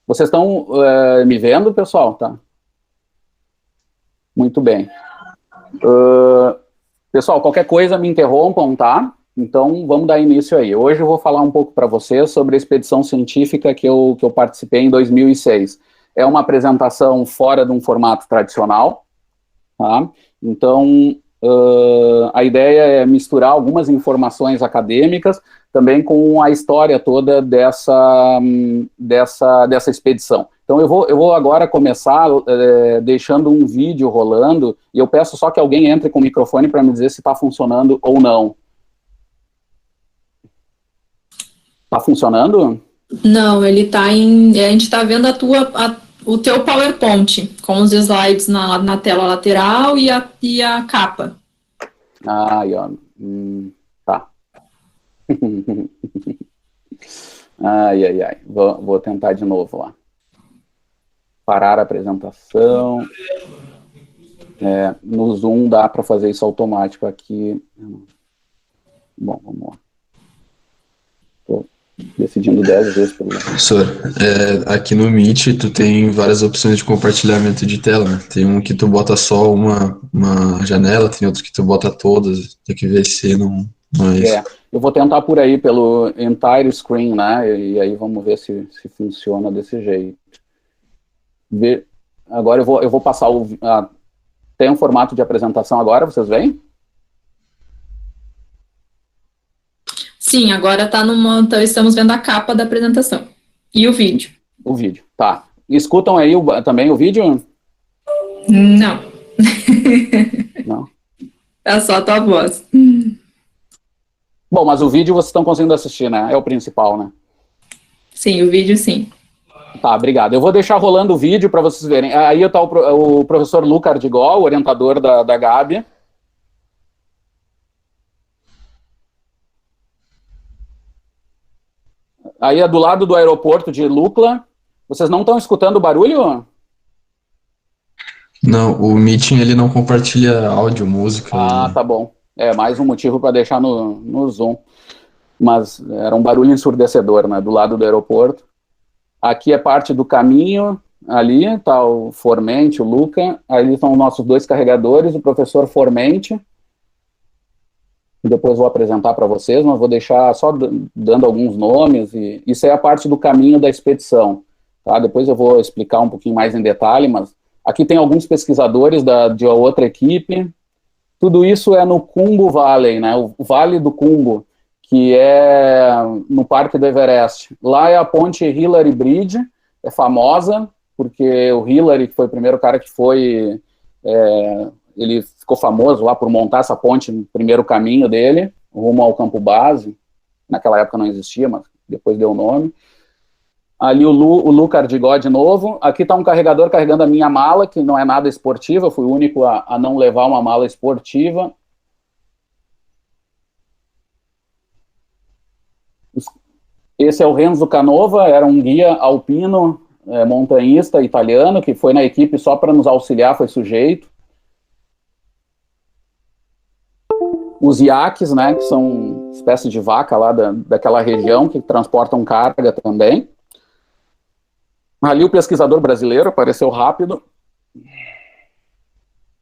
Vocês estão me vendo, pessoal? Tá. Muito bem. Pessoal, qualquer coisa me interrompam, tá? Então, vamos dar início aí. Hoje eu vou falar um pouco para vocês sobre a expedição científica que eu participei em 2006. É uma apresentação fora de um formato tradicional, tá? Então, a ideia é misturar algumas informações acadêmicas também com a história toda dessa expedição. Então, eu vou agora começar deixando um vídeo rolando, e eu peço só que alguém entre com o microfone para me dizer se está funcionando ou não. Está funcionando? Não, ele tá em. A gente tá vendo o teu PowerPoint, com os slides na tela lateral e a capa. Ai, ó. Tá. Ai. Vou tentar de novo lá. Parar a apresentação. No Zoom dá para fazer isso automático aqui. Bom, vamos lá. Estou decidindo 10 vezes pelo lado. Professor, aqui no Meet tu tem várias opções de compartilhamento de tela, né? Tem um que tu bota só uma janela, tem outro que tu bota todas, tem que ver se não é isso. Eu vou tentar por aí pelo entire screen, né? E aí vamos ver se funciona desse jeito. Agora eu vou passar o... tem um formato de apresentação agora, vocês veem? Sim, agora então estamos vendo a capa da apresentação. E o vídeo. O vídeo, tá. Escutam aí também o vídeo? Não. Não. É só a tua voz. Bom, mas o vídeo vocês estão conseguindo assistir, né? É o principal, né? Sim, o vídeo sim. Tá, obrigado. Eu vou deixar rolando o vídeo para vocês verem. Aí está o professor Luca Ardigol, orientador da Gabi. Aí é do lado do aeroporto de Lukla. Vocês não estão escutando o barulho? Não, o Meeting ele não compartilha áudio, música. Tá bom. É mais um motivo para deixar no Zoom. Mas era um barulho ensurdecedor, né? Do lado do aeroporto. Aqui é parte do caminho. Ali está o Formente, o Luca. Ali estão os nossos dois carregadores, o professor Formente. Depois vou apresentar para vocês, mas vou deixar só dando alguns nomes. E isso é a parte do caminho da expedição. Tá? Depois eu vou explicar um pouquinho mais em detalhe, mas aqui tem alguns pesquisadores de outra equipe. Tudo isso é no Khumbu Valley, né? O Vale do Khumbu, que é no Parque do Everest. Lá é a ponte Hillary Bridge, é famosa, porque o Hillary, que foi o primeiro cara que foi... ele ficou famoso lá por montar essa ponte no primeiro caminho dele, rumo ao campo base. Naquela época não existia, mas depois deu o nome. Ali o Luca Ardigó de novo. Aqui está um carregador carregando a minha mala, que não é nada esportiva, eu fui o único a não levar uma mala esportiva. Esse é o Renzo Canova, era um guia alpino, montanhista italiano, que foi na equipe só para nos auxiliar, foi sujeito. Os iaques, né, que são espécies de vaca lá daquela região, que transportam carga também. Ali o pesquisador brasileiro apareceu rápido.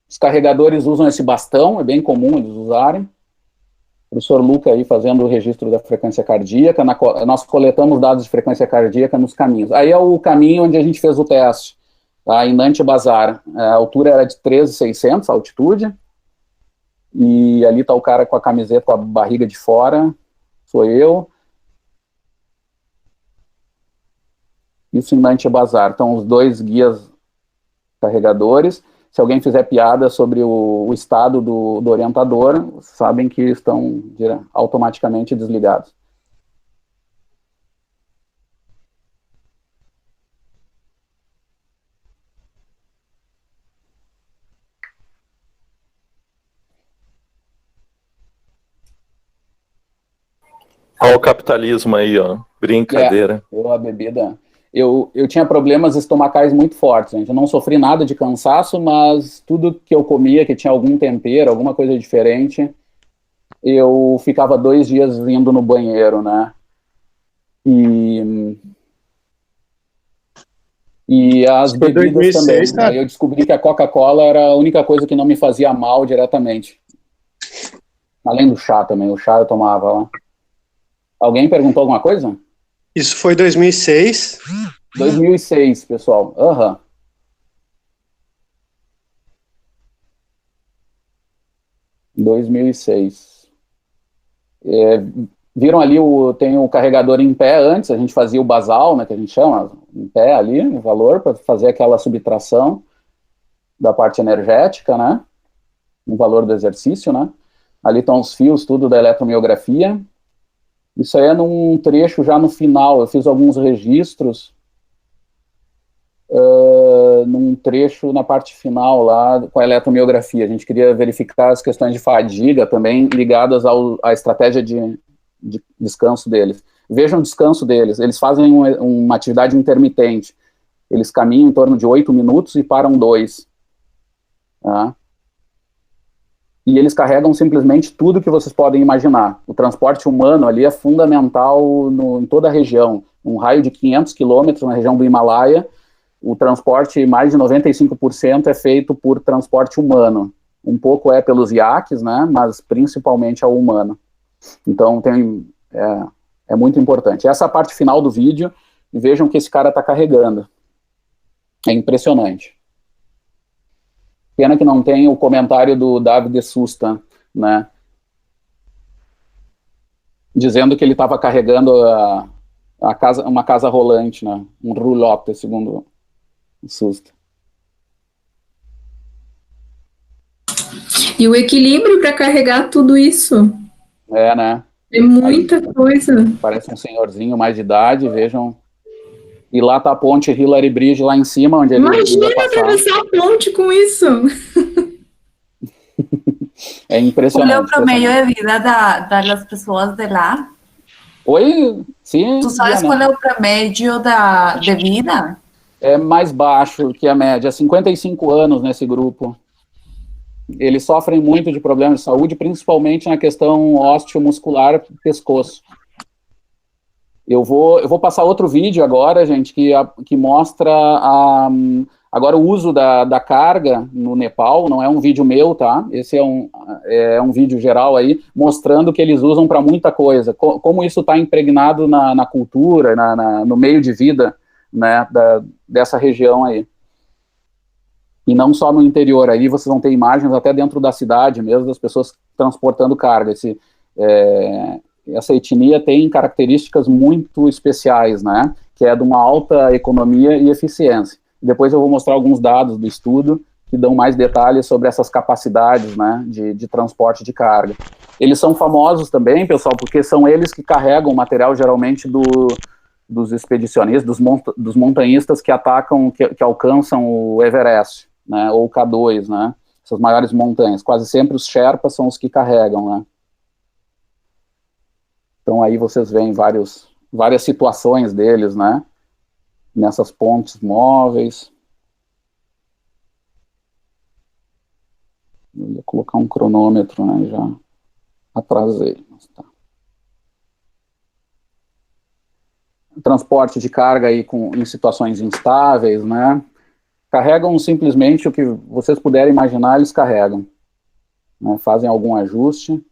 Os carregadores usam esse bastão, é bem comum eles usarem. O professor Luca aí fazendo o registro da frequência cardíaca. Nós coletamos dados de frequência cardíaca nos caminhos. Aí é o caminho onde a gente fez o teste, tá, em Nantes Bazar. A altura era de 13.600, a altitude. E ali está o cara com a camiseta, com a barriga de fora, sou eu. Isso em Nantes Bazar. Então, os dois guias carregadores. Se alguém fizer piada sobre o estado do orientador, sabem que estão automaticamente desligados. Olha o capitalismo aí, ó. Brincadeira. A bebida... Eu tinha problemas estomacais muito fortes, gente. Eu não sofri nada de cansaço, mas tudo que eu comia, que tinha algum tempero, alguma coisa diferente, eu ficava 2 dias indo no banheiro, né? E E as Foi bebidas 2006, também. tá? Aí eu descobri que a Coca-Cola era a única coisa que não me fazia mal diretamente. Além do chá também, o chá eu tomava lá. Alguém perguntou alguma coisa? Isso foi 2006. 2006, pessoal. Aham. 2006. Viram ali, tem o carregador em pé antes, a gente fazia o basal, né, que a gente chama, em pé ali, o valor, para fazer aquela subtração da parte energética, né, o valor do exercício, né. Ali estão os fios, tudo da eletromiografia. Isso aí é num trecho já no final, eu fiz alguns registros num trecho na parte final lá com a eletromiografia. A gente queria verificar as questões de fadiga também ligadas à estratégia de descanso deles. Vejam o descanso deles. Eles fazem uma atividade intermitente. Eles caminham em torno de 8 minutos e param 2. Tá? E eles carregam simplesmente tudo que vocês podem imaginar. O transporte humano ali é fundamental em toda a região. Um raio de 500 quilômetros na região do Himalaia, o transporte, mais de 95% é feito por transporte humano. Um pouco é pelos iaques, né, mas principalmente é o humano. Então, é muito importante. Essa parte final do vídeo, vejam que esse cara está carregando. É impressionante. Pena que não tem o comentário do David de Susta, né, dizendo que ele estava carregando uma casa rolante, né, um roulotte, segundo o Susta. E o equilíbrio para carregar tudo isso. É, né? É muita coisa. Parece um senhorzinho mais de idade, vejam. E lá tá a ponte Hillary Bridge lá em cima, onde ele Imagina ia passar. atravessar a ponte com isso. É impressionante. ¿Cuál es el promedio de vida de las pessoas de lá? Oi? Sim. Tu sabes qual é o promédio de vida? É mais baixo que a média, 55 anos nesse grupo. Eles sofrem muito de problemas de saúde, principalmente na questão osteomuscular, pescoço. Eu vou passar outro vídeo agora, gente, que mostra agora o uso da carga no Nepal. Não é um vídeo meu, tá? Esse é um vídeo geral aí, mostrando que eles usam para muita coisa. Como isso está impregnado na cultura, no meio de vida, né, dessa região aí. E não só no interior, aí vocês vão ter imagens até dentro da cidade mesmo, das pessoas transportando carga. Essa etnia tem características muito especiais, né, que é de uma alta economia e eficiência. Depois eu vou mostrar alguns dados do estudo que dão mais detalhes sobre essas capacidades, né, de transporte de carga. Eles são famosos também, pessoal, porque são eles que carregam o material geralmente dos expedicionistas, dos montanhistas que atacam, que alcançam o Everest, né, ou o K2, né, essas maiores montanhas. Quase sempre os Sherpas são os que carregam, né. Então aí vocês veem várias situações deles, né, nessas pontes móveis. Eu ia colocar um cronômetro, né, já atrasei. Mas tá. Transporte de carga aí em situações instáveis, né, carregam simplesmente o que vocês puderem imaginar, eles carregam, né, fazem algum ajuste.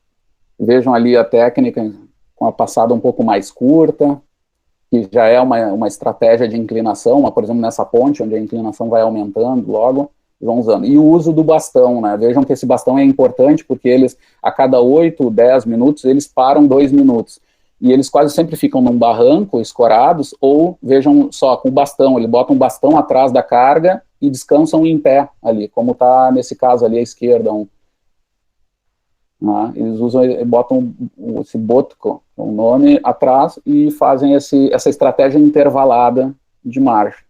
Vejam ali a técnica com a passada um pouco mais curta, que já é uma estratégia de inclinação, por exemplo, nessa ponte, onde a inclinação vai aumentando logo, vão usando. E o uso do bastão, né? Vejam que esse bastão é importante, porque eles, a cada 8, 10 minutos, eles param 2 minutos. E eles quase sempre ficam num barranco, escorados, ou, vejam só, com o bastão, eles botam um bastão atrás da carga e descansam em pé ali, como está nesse caso ali à esquerda. Eles botam esse botco, o nome, atrás e fazem essa estratégia intervalada de marcha.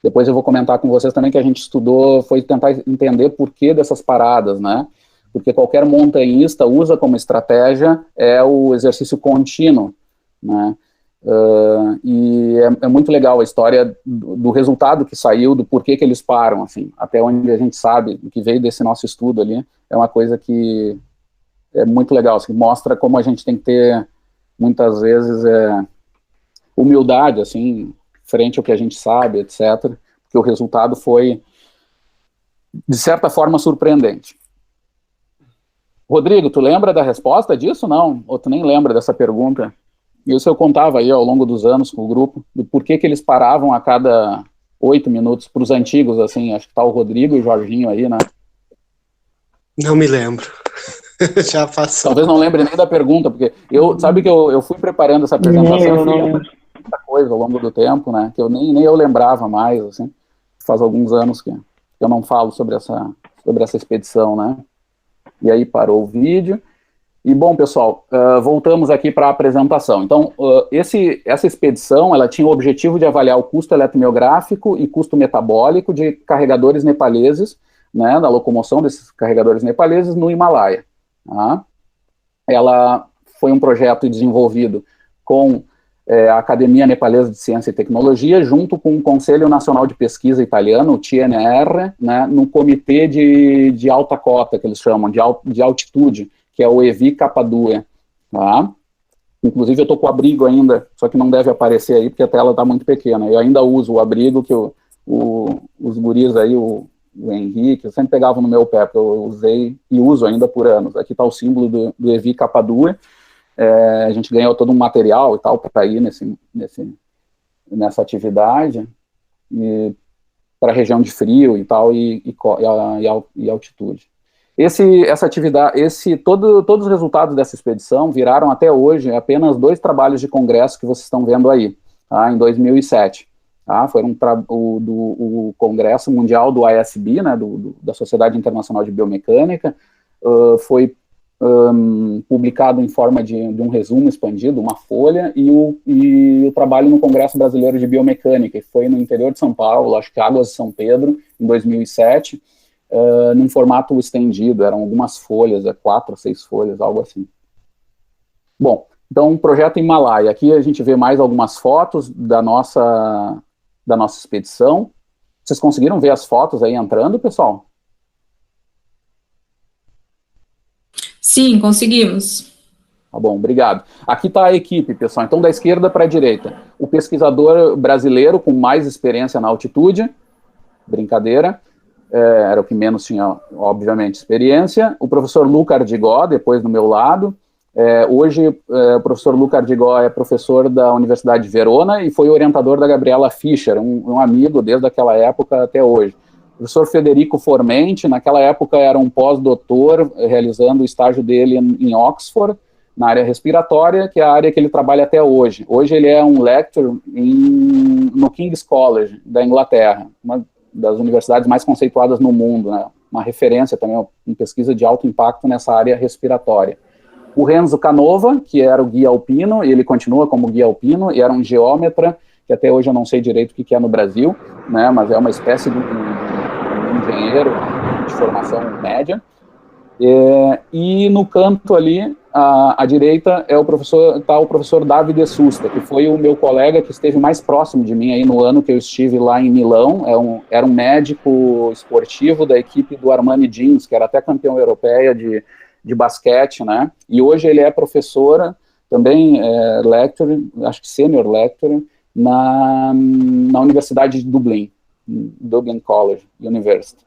Depois eu vou comentar com vocês também que a gente estudou, foi tentar entender por que dessas paradas, né? Porque qualquer montanhista usa como estratégia o exercício contínuo, né? E é muito legal a história do resultado que saiu, do porquê que eles param, assim, até onde a gente sabe, o que veio desse nosso estudo ali, é uma coisa que é muito legal, assim, mostra como a gente tem que ter, muitas vezes, humildade, assim, frente ao que a gente sabe, etc., porque o resultado foi, de certa forma, surpreendente. Rodrigo, tu lembra da resposta disso, não? Ou tu nem lembra dessa pergunta? Isso eu contava aí ao longo dos anos com o grupo, do porquê que eles paravam a cada 8 minutos, para os antigos, assim, acho que tá o Rodrigo e o Jorginho aí, né? Não me lembro. Já passou. Talvez não lembre nem da pergunta, porque sabe que eu fui preparando essa apresentação e fui lembrando muita coisa ao longo do tempo, né, que eu nem eu lembrava mais, assim, faz alguns anos que eu não falo sobre essa expedição, né, e aí parou o vídeo, e bom, pessoal, voltamos aqui para a apresentação. Então, essa expedição, ela tinha o objetivo de avaliar o custo eletromiográfico e custo metabólico de carregadores nepaleses, né, da locomoção desses carregadores nepaleses no Himalaia. Tá? Ela foi um projeto desenvolvido com a Academia Nepalesa de Ciência e Tecnologia, junto com o Conselho Nacional de Pesquisa italiano, o TNR, né, no comitê de alta cota, que eles chamam, de altitude, que é o EVI Capa2. Tá? Inclusive eu estou com o abrigo ainda, só que não deve aparecer aí, porque a tela está muito pequena. Eu ainda uso o abrigo que os guris aí, o Henrique, eu sempre pegava no meu pé, porque eu usei e uso ainda por anos. Aqui está o símbolo do EVI Capa2. A gente ganhou todo um material e tal para ir nessa atividade para a região de frio e tal e altitude. Essa atividade, todos os resultados dessa expedição viraram até hoje apenas 2 trabalhos de congresso que vocês estão vendo aí, tá, em 2007. Tá, foi o Congresso Mundial do ISB, né, da Sociedade Internacional de Biomecânica, foi publicado em forma de um resumo expandido, uma folha, e o trabalho no Congresso Brasileiro de Biomecânica, que foi no interior de São Paulo, acho que Águas de São Pedro, em 2007, num formato estendido, eram algumas folhas, 4 ou 6 folhas, algo assim. Bom, então, o projeto Himalaia, aqui a gente vê mais algumas fotos da nossa expedição. Vocês conseguiram ver as fotos aí entrando, pessoal? Sim, conseguimos. Tá bom, obrigado. Aqui está a equipe, pessoal. Então, da esquerda para a direita, o pesquisador brasileiro com mais experiência na altitude, brincadeira, era o que menos tinha, obviamente, experiência. O professor Luca Ardigó, depois do meu lado. Hoje, o professor Luca Ardigó é professor da Universidade de Verona e foi orientador da Gabriela Fischer, um amigo desde aquela época até hoje. O professor Federico Formente, naquela época era um pós-doutor, realizando o estágio dele em Oxford, na área respiratória, que é a área que ele trabalha até hoje. Hoje ele é um lecturer no King's College, da Inglaterra, uma das universidades mais conceituadas no mundo, né? Uma referência também em pesquisa de alto impacto nessa área respiratória. O Renzo Canova, que era o guia alpino, e ele continua como guia alpino, e era um geômetra, que até hoje eu não sei direito o que é no Brasil, né, mas é uma espécie de um engenheiro de formação média. E no canto ali, à direita, está o professor Davide Susta, que foi o meu colega que esteve mais próximo de mim aí no ano que eu estive lá em Milão. Era um médico esportivo da equipe do Armani Jeans, que era até campeão europeia de basquete, né, e hoje ele é professora, também lecturer, acho que senior lecturer, na Universidade de Dublin College University.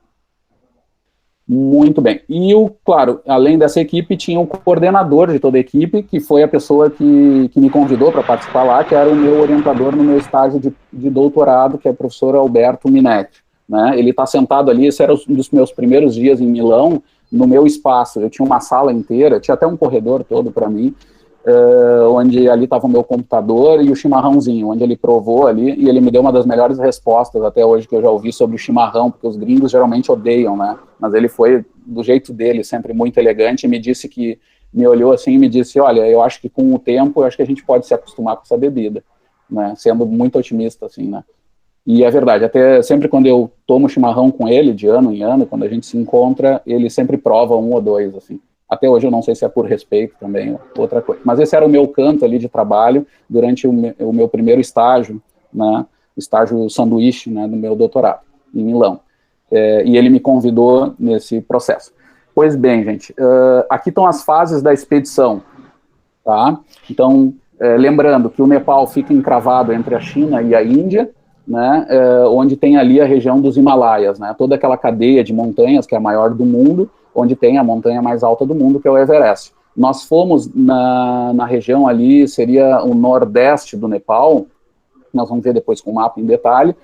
Muito bem. E, claro, além dessa equipe, tinha um coordenador de toda a equipe, que foi a pessoa que me convidou para participar lá, que era o meu orientador no meu estágio de doutorado, que é o professor Alberto Minetti, né? Ele está sentado ali, esse era um dos meus primeiros dias em Milão, no meu espaço. Eu tinha uma sala inteira, tinha até um corredor todo para mim, onde ali estava o meu computador e o chimarrãozinho, onde ele provou ali, e ele me deu uma das melhores respostas até hoje que eu já ouvi sobre o chimarrão, porque os gringos geralmente odeiam, né, mas ele foi do jeito dele, sempre muito elegante, e me olhou assim e me disse, olha, eu acho que com o tempo, eu acho que a gente pode se acostumar com essa bebida, né, sendo muito otimista, assim, né. E é verdade, até sempre quando eu tomo chimarrão com ele, de ano em ano, quando a gente se encontra, ele sempre prova 1 ou 2, assim. Até hoje eu não sei se é por respeito também, outra coisa. Mas esse era o meu canto ali de trabalho durante o meu primeiro estágio, né, estágio sanduíche, né, do meu doutorado, em Milão. E ele me convidou nesse processo. Pois bem, gente, aqui estão as fases da expedição, tá? Então, lembrando que o Nepal fica encravado entre a China e a Índia, né, onde tem ali a região dos Himalaias, né, toda aquela cadeia de montanhas que é a maior do mundo, onde tem a montanha mais alta do mundo, que é o Everest. Nós fomos na região ali, seria o nordeste do Nepal, nós vamos ver depois com o mapa em detalhe,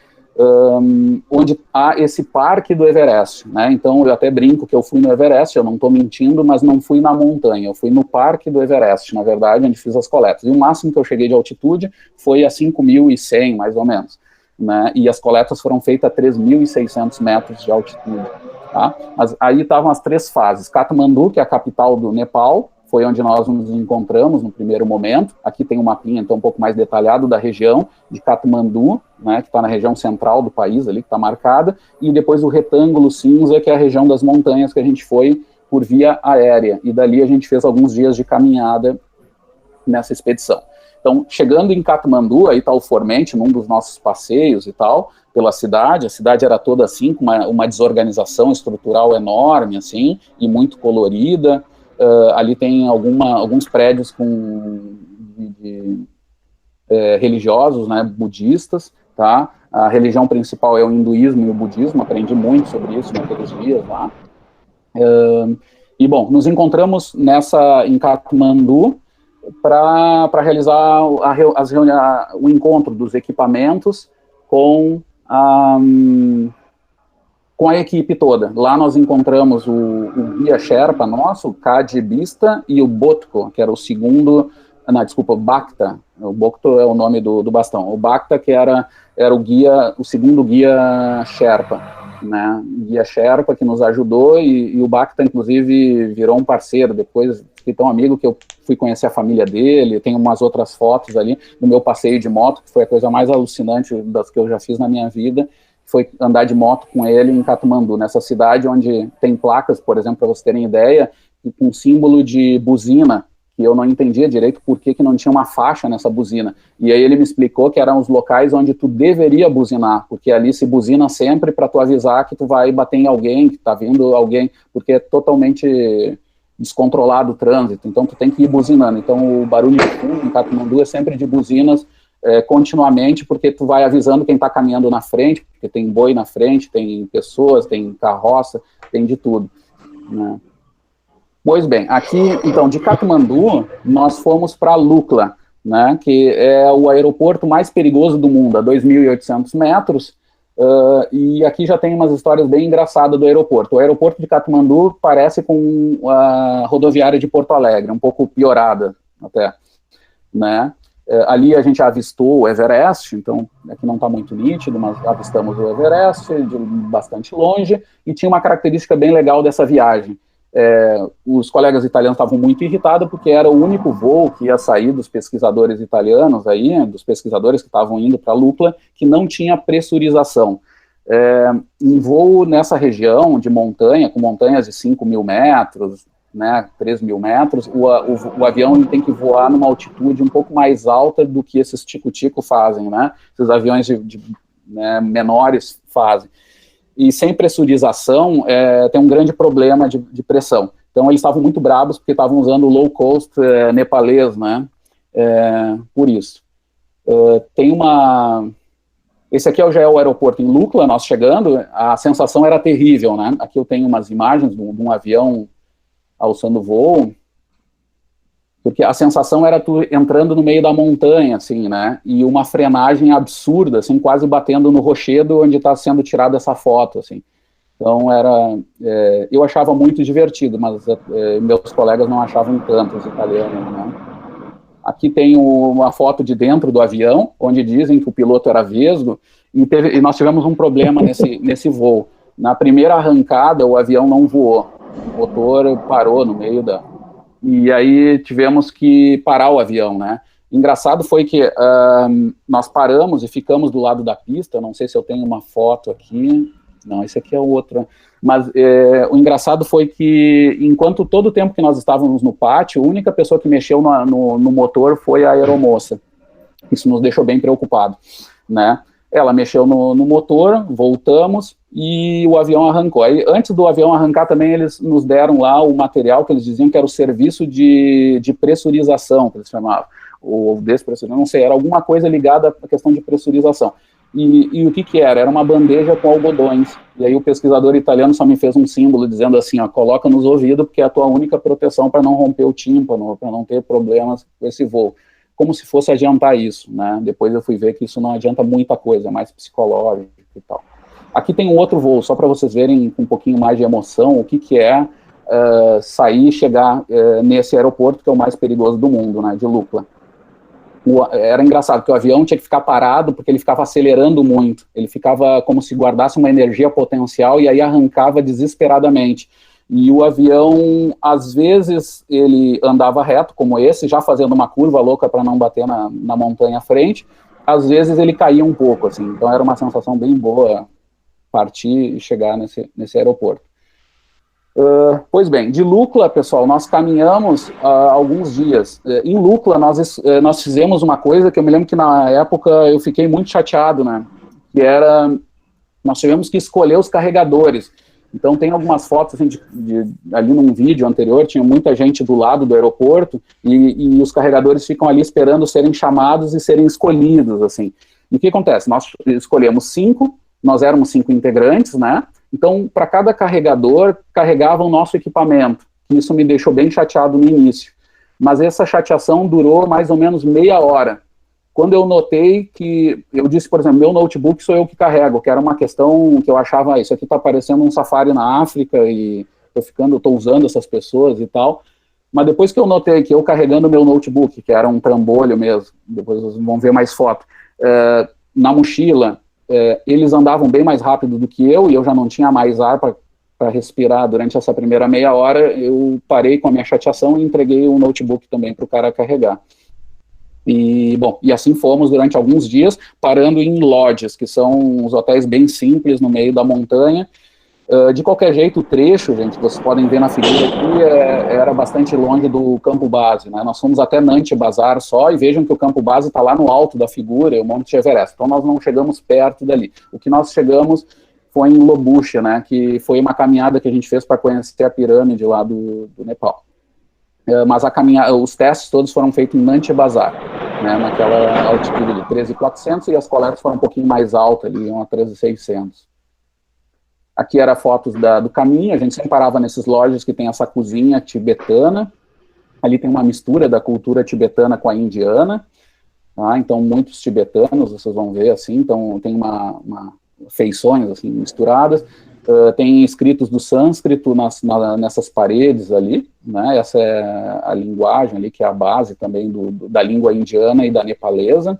onde há esse parque do Everest, né? Então eu até brinco que eu fui no Everest, eu não estou mentindo, mas não fui na montanha, eu fui no parque do Everest, na verdade, onde fiz as coletas, e o máximo que eu cheguei de altitude foi a 5.100, mais ou menos, né? E as coletas foram feitas a 3.600 metros de altitude, tá? Mas aí estavam as 3 fases. Katmandu, que é a capital do Nepal, foi onde nós nos encontramos no primeiro momento. Aqui tem um mapinha, então, um pouco mais detalhado da região de Katmandu, né, que está na região central do país, ali, que está marcada, e depois o retângulo cinza, que é a região das montanhas, que a gente foi por via aérea, e dali a gente fez alguns dias de caminhada nessa expedição. Então, chegando em Katmandu, aí está o Formente, num dos nossos passeios e tal, pela cidade. A cidade era toda assim, com uma desorganização estrutural enorme, assim, e muito colorida. Ali tem alguns prédios religiosos, né, budistas, tá? A religião principal é o hinduísmo e o budismo, aprendi muito sobre isso naqueles dias lá. E, bom, nos encontramos em Katmandu para realizar o encontro dos equipamentos com a equipe toda. Lá nós encontramos o guia Sherpa nosso, o Kaji Bista, e o Botko, que era o segundo, o Bhakta, o Botko é o nome do bastão, o Bhakta que era o segundo guia Sherpa, né, guia Sherpa que nos ajudou, e o Bhakta inclusive virou um parceiro, depois fiquei tão amigo que eu fui conhecer a família dele, tem umas outras fotos ali do meu passeio de moto, que foi a coisa mais alucinante das que eu já fiz na minha vida, foi andar de moto com ele em Katmandu, nessa cidade onde tem placas, por exemplo, para vocês terem ideia, com símbolo de buzina, que eu não entendia direito por que não tinha uma faixa nessa buzina. E aí ele me explicou que eram os locais onde tu deveria buzinar, porque ali se buzina sempre para tu avisar que tu vai bater em alguém, que tá vindo alguém, porque é totalmente descontrolado o trânsito, então tu tem que ir buzinando. Então o barulho de fundo em Katmandu é sempre de buzinas, continuamente, porque tu vai avisando quem está caminhando na frente, porque tem boi na frente, tem pessoas, tem carroça, tem de tudo, né? Pois bem, aqui, então, de Katmandu, nós fomos para Lukla, né, que é o aeroporto mais perigoso do mundo, a 2.800 metros, e aqui já tem umas histórias bem engraçadas do aeroporto. O aeroporto de Katmandu parece com a rodoviária de Porto Alegre, um pouco piorada até, né? Ali a gente avistou o Everest, então aqui não está muito nítido, mas avistamos o Everest de bastante longe, e tinha uma característica bem legal dessa viagem. Os colegas italianos estavam muito irritados porque era o único voo que ia sair dos pesquisadores italianos aí, dos pesquisadores que estavam indo para Lukla, que não tinha pressurização. Um voo nessa região de montanha, com montanhas de 5.000 metros, né, 3.000 metros, o avião tem que voar numa altitude um pouco mais alta do que esses tico-tico fazem, né, esses aviões né, menores fazem. E sem pressurização, tem um grande problema de pressão. Então, eles estavam muito bravos porque estavam usando o low cost nepalês, né, por isso. Esse aqui já é o aeroporto em Lukla, nós chegando, a sensação era terrível, né, aqui eu tenho umas imagens de um avião alçando voo, porque a sensação era tu entrando no meio da montanha, assim, né, e uma frenagem absurda, assim, quase batendo no rochedo onde está sendo tirada essa foto, assim. Então eu achava muito divertido, mas meus colegas não achavam tanto, os italianos, né. Aqui tem uma foto de dentro do avião, onde dizem que o piloto era vesgo, e nós tivemos um problema nesse voo. Na primeira arrancada, o avião não voou, o motor parou no meio e aí tivemos que parar o avião, né? Engraçado foi que nós paramos e ficamos do lado da pista, não sei se eu tenho uma foto aqui, não, esse aqui é o outro, mas o engraçado foi que, enquanto todo o tempo que nós estávamos no pátio, a única pessoa que mexeu no motor foi a aeromoça. Isso nos deixou bem preocupados, né? Ela mexeu no motor, voltamos, e o avião arrancou. Aí, antes do avião arrancar também, eles nos deram lá o material que eles diziam que era o serviço de pressurização, que eles chamavam. ou despressurização, não sei, era alguma coisa ligada à questão de pressurização. E o que era? Era uma bandeja com algodões. E aí o pesquisador italiano só me fez um símbolo dizendo assim, ó, coloca nos ouvidos porque é a tua única proteção para não romper o tímpano, para não ter problemas com esse voo. Como se fosse adiantar isso, né? Depois eu fui ver que isso não adianta muita coisa, é mais psicológico e tal. Aqui tem um outro voo, só para vocês verem com um pouquinho mais de emoção o que é sair e chegar nesse aeroporto que é o mais perigoso do mundo, né, de Lukla. Era engraçado, porque o avião tinha que ficar parado, porque ele ficava acelerando muito, ele ficava como se guardasse uma energia potencial, e aí arrancava desesperadamente, e o avião, às vezes, ele andava reto, como esse, já fazendo uma curva louca para não bater na montanha à frente, às vezes ele caía um pouco, assim, então era uma sensação bem boa partir e chegar nesse aeroporto. Pois bem, de Lukla, pessoal, nós caminhamos alguns dias. Em Lukla, nós fizemos uma coisa que eu me lembro que na época eu fiquei muito chateado, né? Que era, nós tivemos que escolher os carregadores. Então tem algumas fotos, assim, ali num vídeo anterior, tinha muita gente do lado do aeroporto, e os carregadores ficam ali esperando serem chamados e serem escolhidos, assim. E o que acontece? Nós escolhemos 5, nós éramos 5 integrantes, né? Então, para cada carregador, carregava o nosso equipamento. Isso me deixou bem chateado no início. Mas essa chateação durou mais ou menos meia hora. Quando eu notei que, eu disse, por exemplo, meu notebook sou eu que carrego, que era uma questão que eu achava, isso aqui está parecendo um safari na África, e estou usando essas pessoas e tal. Mas depois que eu notei que eu carregando meu notebook, que era um trambolho mesmo, depois vocês vão ver mais foto, na mochila, eles andavam bem mais rápido do que eu, e eu já não tinha mais ar para respirar durante essa primeira meia hora. Eu parei com a minha chateação e entreguei o notebook também para o cara carregar. E, bom, e assim fomos durante alguns dias, parando em lodges, que são uns hotéis bem simples no meio da montanha. De qualquer jeito, o trecho, gente, vocês podem ver na figura aqui, era bastante longe do campo base, né? Nós fomos até Nantes Bazar só, e vejam que o campo base está lá no alto da figura, o Monte Everest. Então nós não chegamos perto dali. O que nós chegamos foi em Lobucha, né? Que foi uma caminhada que a gente fez para conhecer a pirâmide lá do Nepal. Mas os testes todos foram feitos em Nantes Bazar, né? Naquela altitude de 13.400, e as coletas foram um pouquinho mais altas, ali, a 13.600. Aqui era fotos do caminho, a gente sempre parava nesses lojas que tem essa cozinha tibetana. Ali tem uma mistura da cultura tibetana com a indiana, tá? Então muitos tibetanos, vocês vão ver assim, então tem feições assim, misturadas. Tem escritos do sânscrito nessas paredes ali, né? Essa é a linguagem ali, que é a base também da língua indiana e da nepalesa.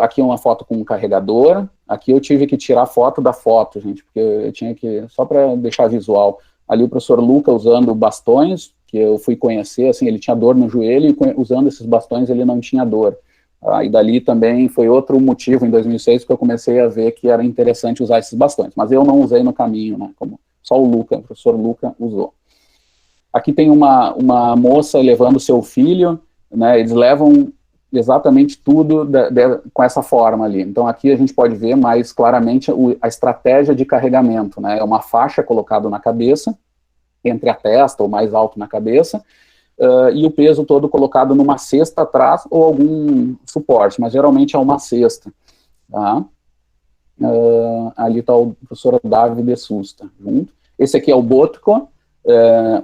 Aqui uma foto com um carregador. Aqui eu tive que tirar foto da foto, gente, porque eu tinha que, só para deixar visual, ali o professor Luca usando bastões, que eu fui conhecer, assim, ele tinha dor no joelho, e usando esses bastões ele não tinha dor. E dali também foi outro motivo, em 2006, que eu comecei a ver que era interessante usar esses bastões, mas eu não usei no caminho, né, como só o professor Luca usou. Aqui tem uma moça levando seu filho, né, eles levam exatamente tudo com essa forma ali. Então aqui a gente pode ver mais claramente a estratégia de carregamento, né? É uma faixa colocada na cabeça, entre a testa ou mais alto na cabeça, e o peso todo colocado numa cesta atrás ou algum suporte, mas geralmente é uma cesta. Tá? Ali está o professor Davi de Susta junto. Esse aqui é o Botko,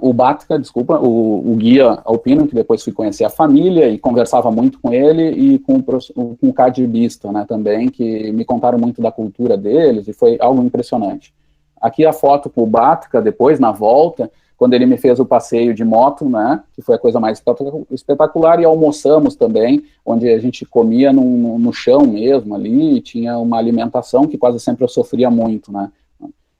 o Batka, desculpa, o guia alpino, que depois fui conhecer a família e conversava muito com ele, e com o cadibista, né, também, que me contaram muito da cultura deles, e foi algo impressionante. Aqui a foto com o Batka, depois, na volta, quando ele me fez o passeio de moto, né, que foi a coisa mais espetacular, e almoçamos também, onde a gente comia no chão mesmo ali, e tinha uma alimentação que quase sempre eu sofria muito, né,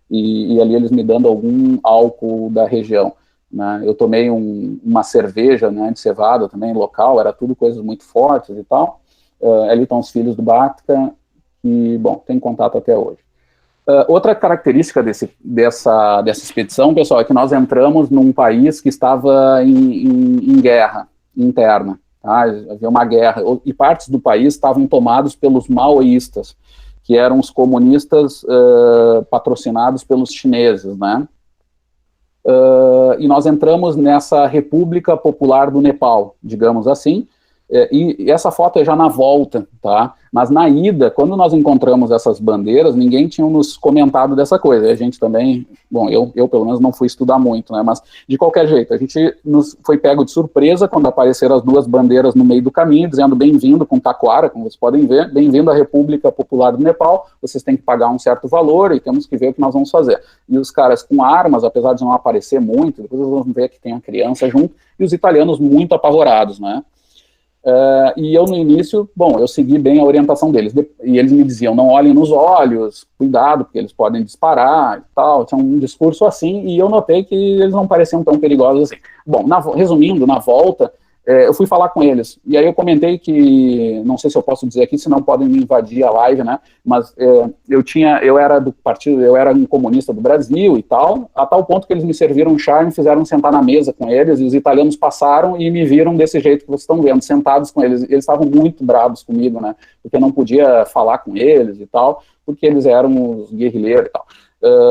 e ali eles me dando algum álcool da região, né? Eu tomei uma cerveja, né, de cevada também, local, era tudo coisas muito fortes e tal. Ali estão os filhos do Batka, que, bom, tem contato até hoje. Outra característica dessa expedição, pessoal, é que nós entramos num país que estava em guerra interna, tá? Havia uma guerra, e partes do país estavam tomados pelos maoístas, que eram os comunistas patrocinados pelos chineses, né? e nós entramos nessa República Popular do Nepal, digamos assim, e essa foto é já na volta, tá? Mas na ida, quando nós encontramos essas bandeiras, ninguém tinha nos comentado dessa coisa. A gente também, bom, eu pelo menos não fui estudar muito, né? Mas de qualquer jeito, a gente nos foi pego de surpresa quando apareceram as duas bandeiras no meio do caminho, dizendo bem-vindo com taquara, como vocês podem ver, bem-vindo à República Popular do Nepal, vocês têm que pagar um certo valor e temos que ver o que nós vamos fazer. E os caras com armas, apesar de não aparecer muito, depois vocês vão ver que tem a criança junto, e os italianos muito apavorados, né? E eu no início, bom, eu segui bem a orientação deles, e eles me diziam, não olhem nos olhos, cuidado, porque eles podem disparar e tal, tinha um discurso assim, e eu notei que eles não pareciam tão perigosos assim. Bom, resumindo, na volta, eu fui falar com eles, e aí eu comentei que, não sei se eu posso dizer aqui, senão podem me invadir a live, né, mas eu era do partido, eu era um comunista do Brasil e tal, a tal ponto que eles me serviram um chá e me fizeram sentar na mesa com eles, e os italianos passaram e me viram desse jeito que vocês estão vendo, sentados com eles, eles estavam muito bravos comigo, né, porque eu não podia falar com eles e tal, porque eles eram os guerrilheiros e tal.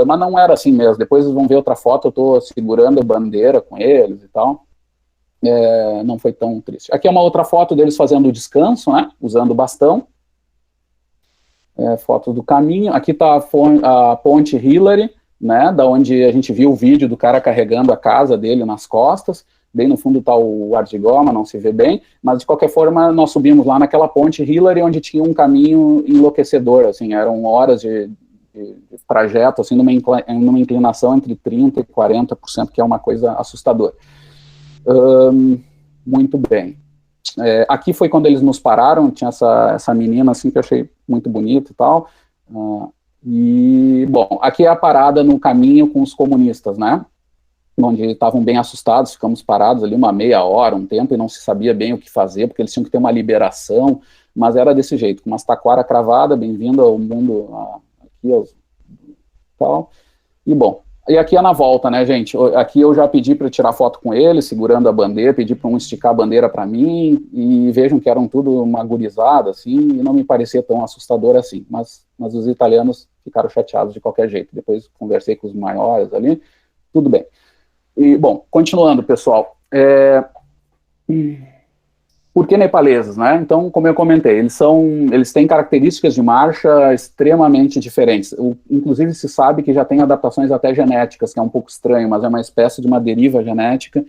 Mas não era assim mesmo, depois vocês vão ver outra foto, eu estou segurando a bandeira com eles e tal. Não foi tão triste. Aqui é uma outra foto deles fazendo o descanso, né, usando o bastão. Foto do caminho. Aqui está a ponte Hillary, né, da onde a gente viu o vídeo do cara carregando a casa dele nas costas. Bem no fundo está o Ardigoma, não se vê bem, mas de qualquer forma nós subimos lá naquela ponte Hillary, onde tinha um caminho enlouquecedor, assim, eram horas de trajeto, assim, numa inclinação entre 30% e 40%, que é uma coisa assustadora. Muito bem. Aqui foi quando eles nos pararam, tinha essa menina assim que eu achei muito bonita e tal, e bom, aqui é a parada no caminho com os comunistas, né, onde estavam bem assustados, ficamos parados ali uma meia hora, um tempo, e não se sabia bem o que fazer, porque eles tinham que ter uma liberação, mas era desse jeito, com umas taquara cravada, bem-vindo ao mundo, aqui, tal, e bom, e aqui é na volta, né, gente? Aqui eu já pedi para tirar foto com ele, segurando a bandeira, pedi para um esticar a bandeira para mim, e vejam que eram tudo uma gurizada, assim, e não me parecia tão assustador assim, mas os italianos ficaram chateados de qualquer jeito. Depois conversei com os maiores ali, tudo bem. E, bom, continuando, pessoal, por que nepaleses, né? Então, como eu comentei, eles têm características de marcha extremamente diferentes. Inclusive, se sabe que já tem adaptações até genéticas, que é um pouco estranho, mas é uma espécie de uma deriva genética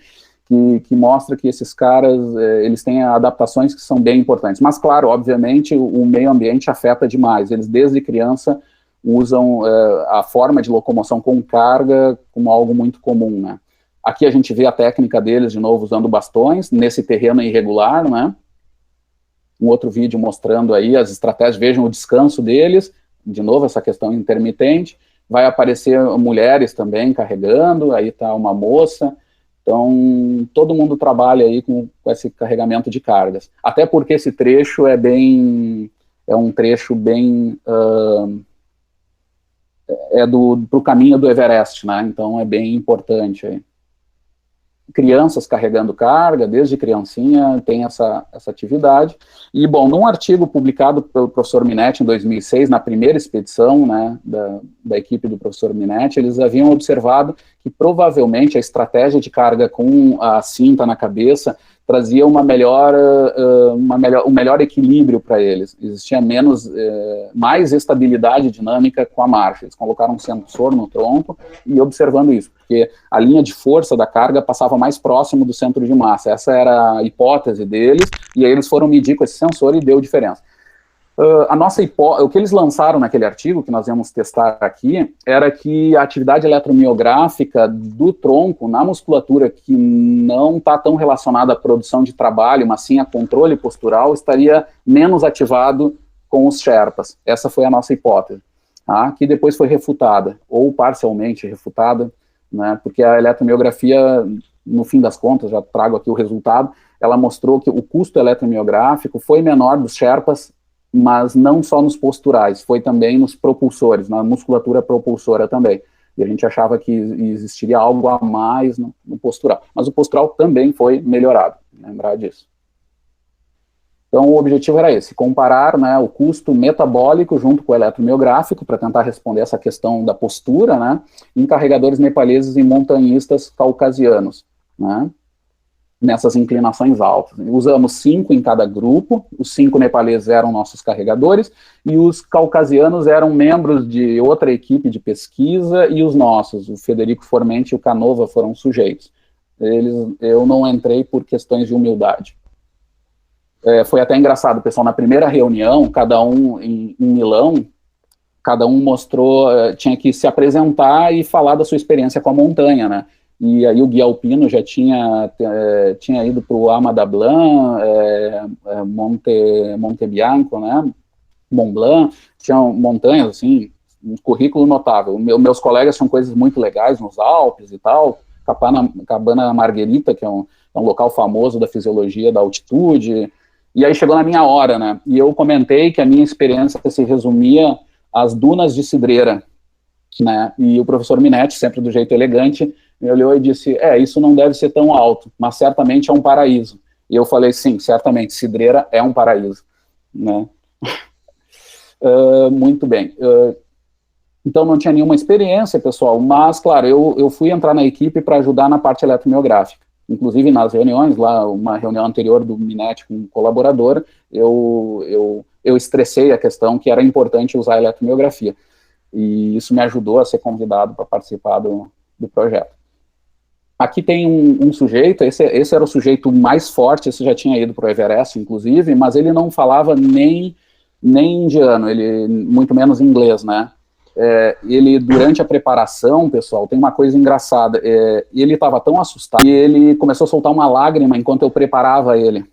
que mostra que esses caras, eles têm adaptações que são bem importantes. Mas, claro, obviamente, o meio ambiente afeta demais. Eles, desde criança, usam a forma de locomoção com carga como algo muito comum, né? Aqui a gente vê a técnica deles, de novo, usando bastões, nesse terreno irregular, né? Um outro vídeo mostrando aí as estratégias, vejam o descanso deles, de novo, essa questão intermitente. Vai aparecer mulheres também carregando, aí está uma moça. Então, todo mundo trabalha aí com esse carregamento de cargas. Até porque esse trecho é um trecho bem... pro caminho do Everest, né? Então, é bem importante aí. Crianças carregando carga, desde criancinha tem essa atividade, e bom, num artigo publicado pelo professor Minetti em 2006, na primeira expedição, né, da equipe do professor Minetti, eles haviam observado que provavelmente a estratégia de carga com a cinta na cabeça trazia um melhor equilíbrio para eles, existia mais estabilidade dinâmica com a marcha. Eles colocaram um sensor no tronco e observando isso, porque a linha de força da carga passava mais próximo do centro de massa, essa era a hipótese deles, e aí eles foram medir com esse sensor e deu diferença. O que eles lançaram naquele artigo, que nós íamos testar aqui, era que a atividade eletromiográfica do tronco na musculatura, que não está tão relacionada à produção de trabalho, mas sim a controle postural, estaria menos ativado com os Sherpas. Essa foi a nossa hipótese, tá? Que depois foi refutada, ou parcialmente refutada, né, porque a eletromiografia, no fim das contas, já trago aqui o resultado, ela mostrou que o custo eletromiográfico foi menor dos Sherpas, mas não só nos posturais, foi também nos propulsores, na musculatura propulsora também. E a gente achava que existiria algo a mais no postural. Mas o postural também foi melhorado, lembrar disso. Então, o objetivo era esse, comparar, né, o custo metabólico junto com o eletromiográfico, para tentar responder essa questão da postura, né, em carregadores nepaleses e montanhistas caucasianos, né, nessas inclinações altas. Usamos 5 em cada grupo, os 5 nepaleses eram nossos carregadores, e os caucasianos eram membros de outra equipe de pesquisa, e os nossos, o Federico Formenti e o Canova, foram sujeitos. Eu não entrei por questões de humildade. Foi até engraçado, pessoal, na primeira reunião, cada um em Milão, cada um mostrou, tinha que se apresentar e falar da sua experiência com a montanha, né? E aí o Gui Alpino já tinha ido para o Ama da Blanc, Monte Bianco, né? Mont Blanc, tinham montanhas, assim, um currículo notável. Meus colegas tinham coisas muito legais nos Alpes e tal, Cabana Margherita, que é um local famoso da fisiologia da altitude. E aí chegou na minha hora, né, e eu comentei que a minha experiência se resumia às dunas de cidreira, né, e o professor Minetti, sempre do jeito elegante, me olhou e disse, isso não deve ser tão alto, mas certamente é um paraíso. E eu falei, sim, certamente, cidreira é um paraíso, né. Muito bem. Então não tinha nenhuma experiência, pessoal, mas, claro, eu fui entrar na equipe para ajudar na parte eletromiográfica. Inclusive nas reuniões, lá uma reunião anterior do Minetti com um colaborador, eu estressei a questão que era importante usar a eletromiografia, e isso me ajudou a ser convidado para participar do projeto. Aqui tem um sujeito, esse era o sujeito mais forte, esse já tinha ido para o Everest, inclusive, mas ele não falava nem indiano, ele muito menos inglês, né? Ele, durante a preparação, pessoal, tem uma coisa engraçada, ele estava tão assustado que ele começou a soltar uma lágrima enquanto eu preparava ele,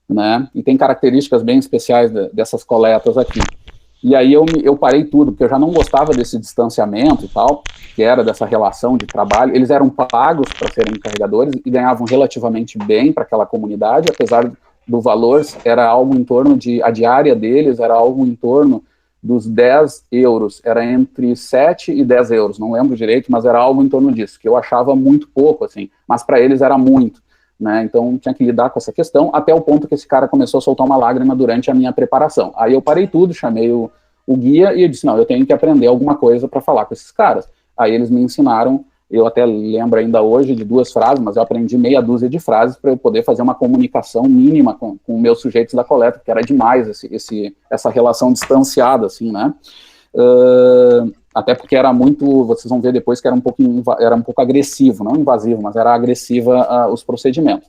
né, e tem características bem especiais dessas coletas aqui. E aí eu parei tudo, porque eu já não gostava desse distanciamento e tal, que era dessa relação de trabalho. Eles eram pagos para serem carregadores e ganhavam relativamente bem para aquela comunidade, apesar do valor, era algo em torno a diária deles era algo em torno dos 10 euros, era entre 7 e 10 euros, não lembro direito, mas era algo em torno disso, que eu achava muito pouco, assim, mas para eles era muito, né, então tinha que lidar com essa questão, até o ponto que esse cara começou a soltar uma lágrima durante a minha preparação. Aí eu parei tudo, chamei o guia e eu disse, não, eu tenho que aprender alguma coisa para falar com esses caras. Aí eles me ensinaram, eu até lembro ainda hoje de 2 frases, mas eu aprendi meia dúzia de frases para eu poder fazer uma comunicação mínima com meus sujeitos da coleta, porque era demais essa relação distanciada, assim, né? Até porque era muito, vocês vão ver depois que era um pouco agressivo, não invasivo, mas era agressiva os procedimentos.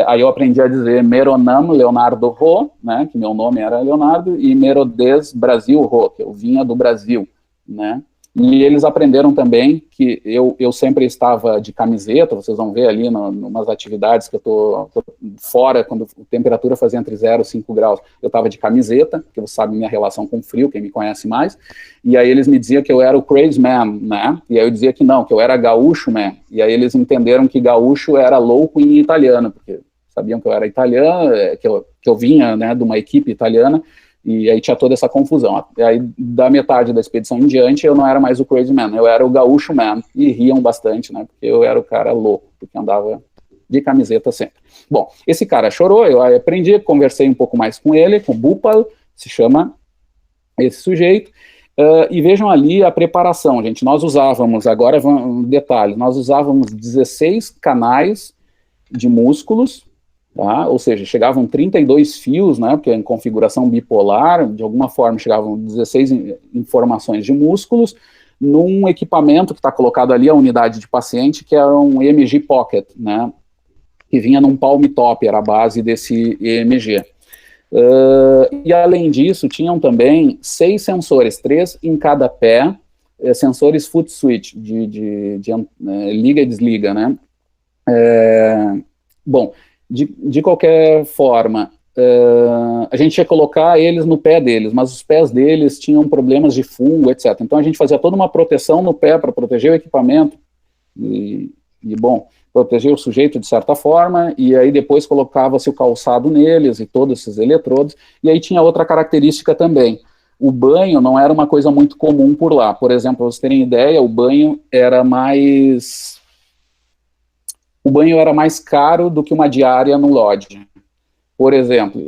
Aí eu aprendi a dizer Meronam Leonardo Ro, né, que meu nome era Leonardo, e Merodes Brasil Ro, que eu vinha do Brasil, né? E eles aprenderam também que eu sempre estava de camiseta, vocês vão ver ali umas atividades que eu tô fora, quando a temperatura fazia entre 0 e 5 graus, eu estava de camiseta, porque você sabe minha relação com o frio, quem me conhece mais, e aí eles me diziam que eu era o crazy man, né, e aí eu dizia que não, que eu era gaúcho man, e aí eles entenderam que gaúcho era louco em italiano, porque sabiam que eu era italiano, que eu vinha, né, de uma equipe italiana, e aí tinha toda essa confusão. E aí, da metade da expedição em diante, eu não era mais o crazy man, eu era o gaúcho man, e riam bastante, né, porque eu era o cara louco, porque andava de camiseta sempre. Bom, esse cara chorou, eu aprendi, conversei um pouco mais com ele, com o Bupal, se chama esse sujeito, e vejam ali a preparação, gente, nós usávamos, agora um detalhe, nós usávamos 16 canais de músculos, tá? Ou seja, chegavam 32 fios, né, porque em configuração bipolar, de alguma forma chegavam 16 informações de músculos, num equipamento que está colocado ali, a unidade de paciente, que era um EMG Pocket, né, que vinha num Palm Top, era a base desse EMG. E além disso, tinham também 6 sensores, 3 em cada pé, sensores foot switch, de liga e desliga, né. Bom, de qualquer forma, a gente ia colocar eles no pé deles, mas os pés deles tinham problemas de fungo, etc. Então a gente fazia toda uma proteção no pé para proteger o equipamento e, bom, proteger o sujeito de certa forma, e aí depois colocava-se o calçado neles e todos esses eletrodos, e aí tinha outra característica também. O banho não era uma coisa muito comum por lá. Por exemplo, para vocês terem ideia, o banho era mais caro do que uma diária no lodge. Por exemplo,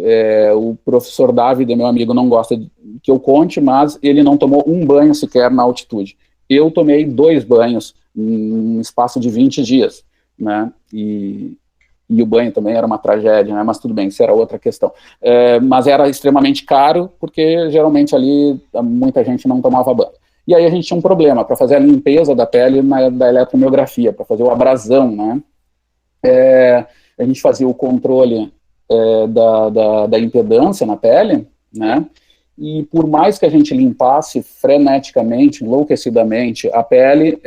o professor David, meu amigo, não gosta que eu conte, mas ele não tomou um banho sequer na altitude. Eu tomei 2 banhos em um espaço de 20 dias, né? E o banho também era uma tragédia, né? Mas tudo bem, isso era outra questão. Mas era extremamente caro, porque geralmente ali muita gente não tomava banho. E aí a gente tinha um problema para fazer a limpeza da pele da eletromiografia, para fazer o abrasão, né? A gente fazia o controle da impedância na pele, né? E por mais que a gente limpasse freneticamente, enlouquecidamente a pele,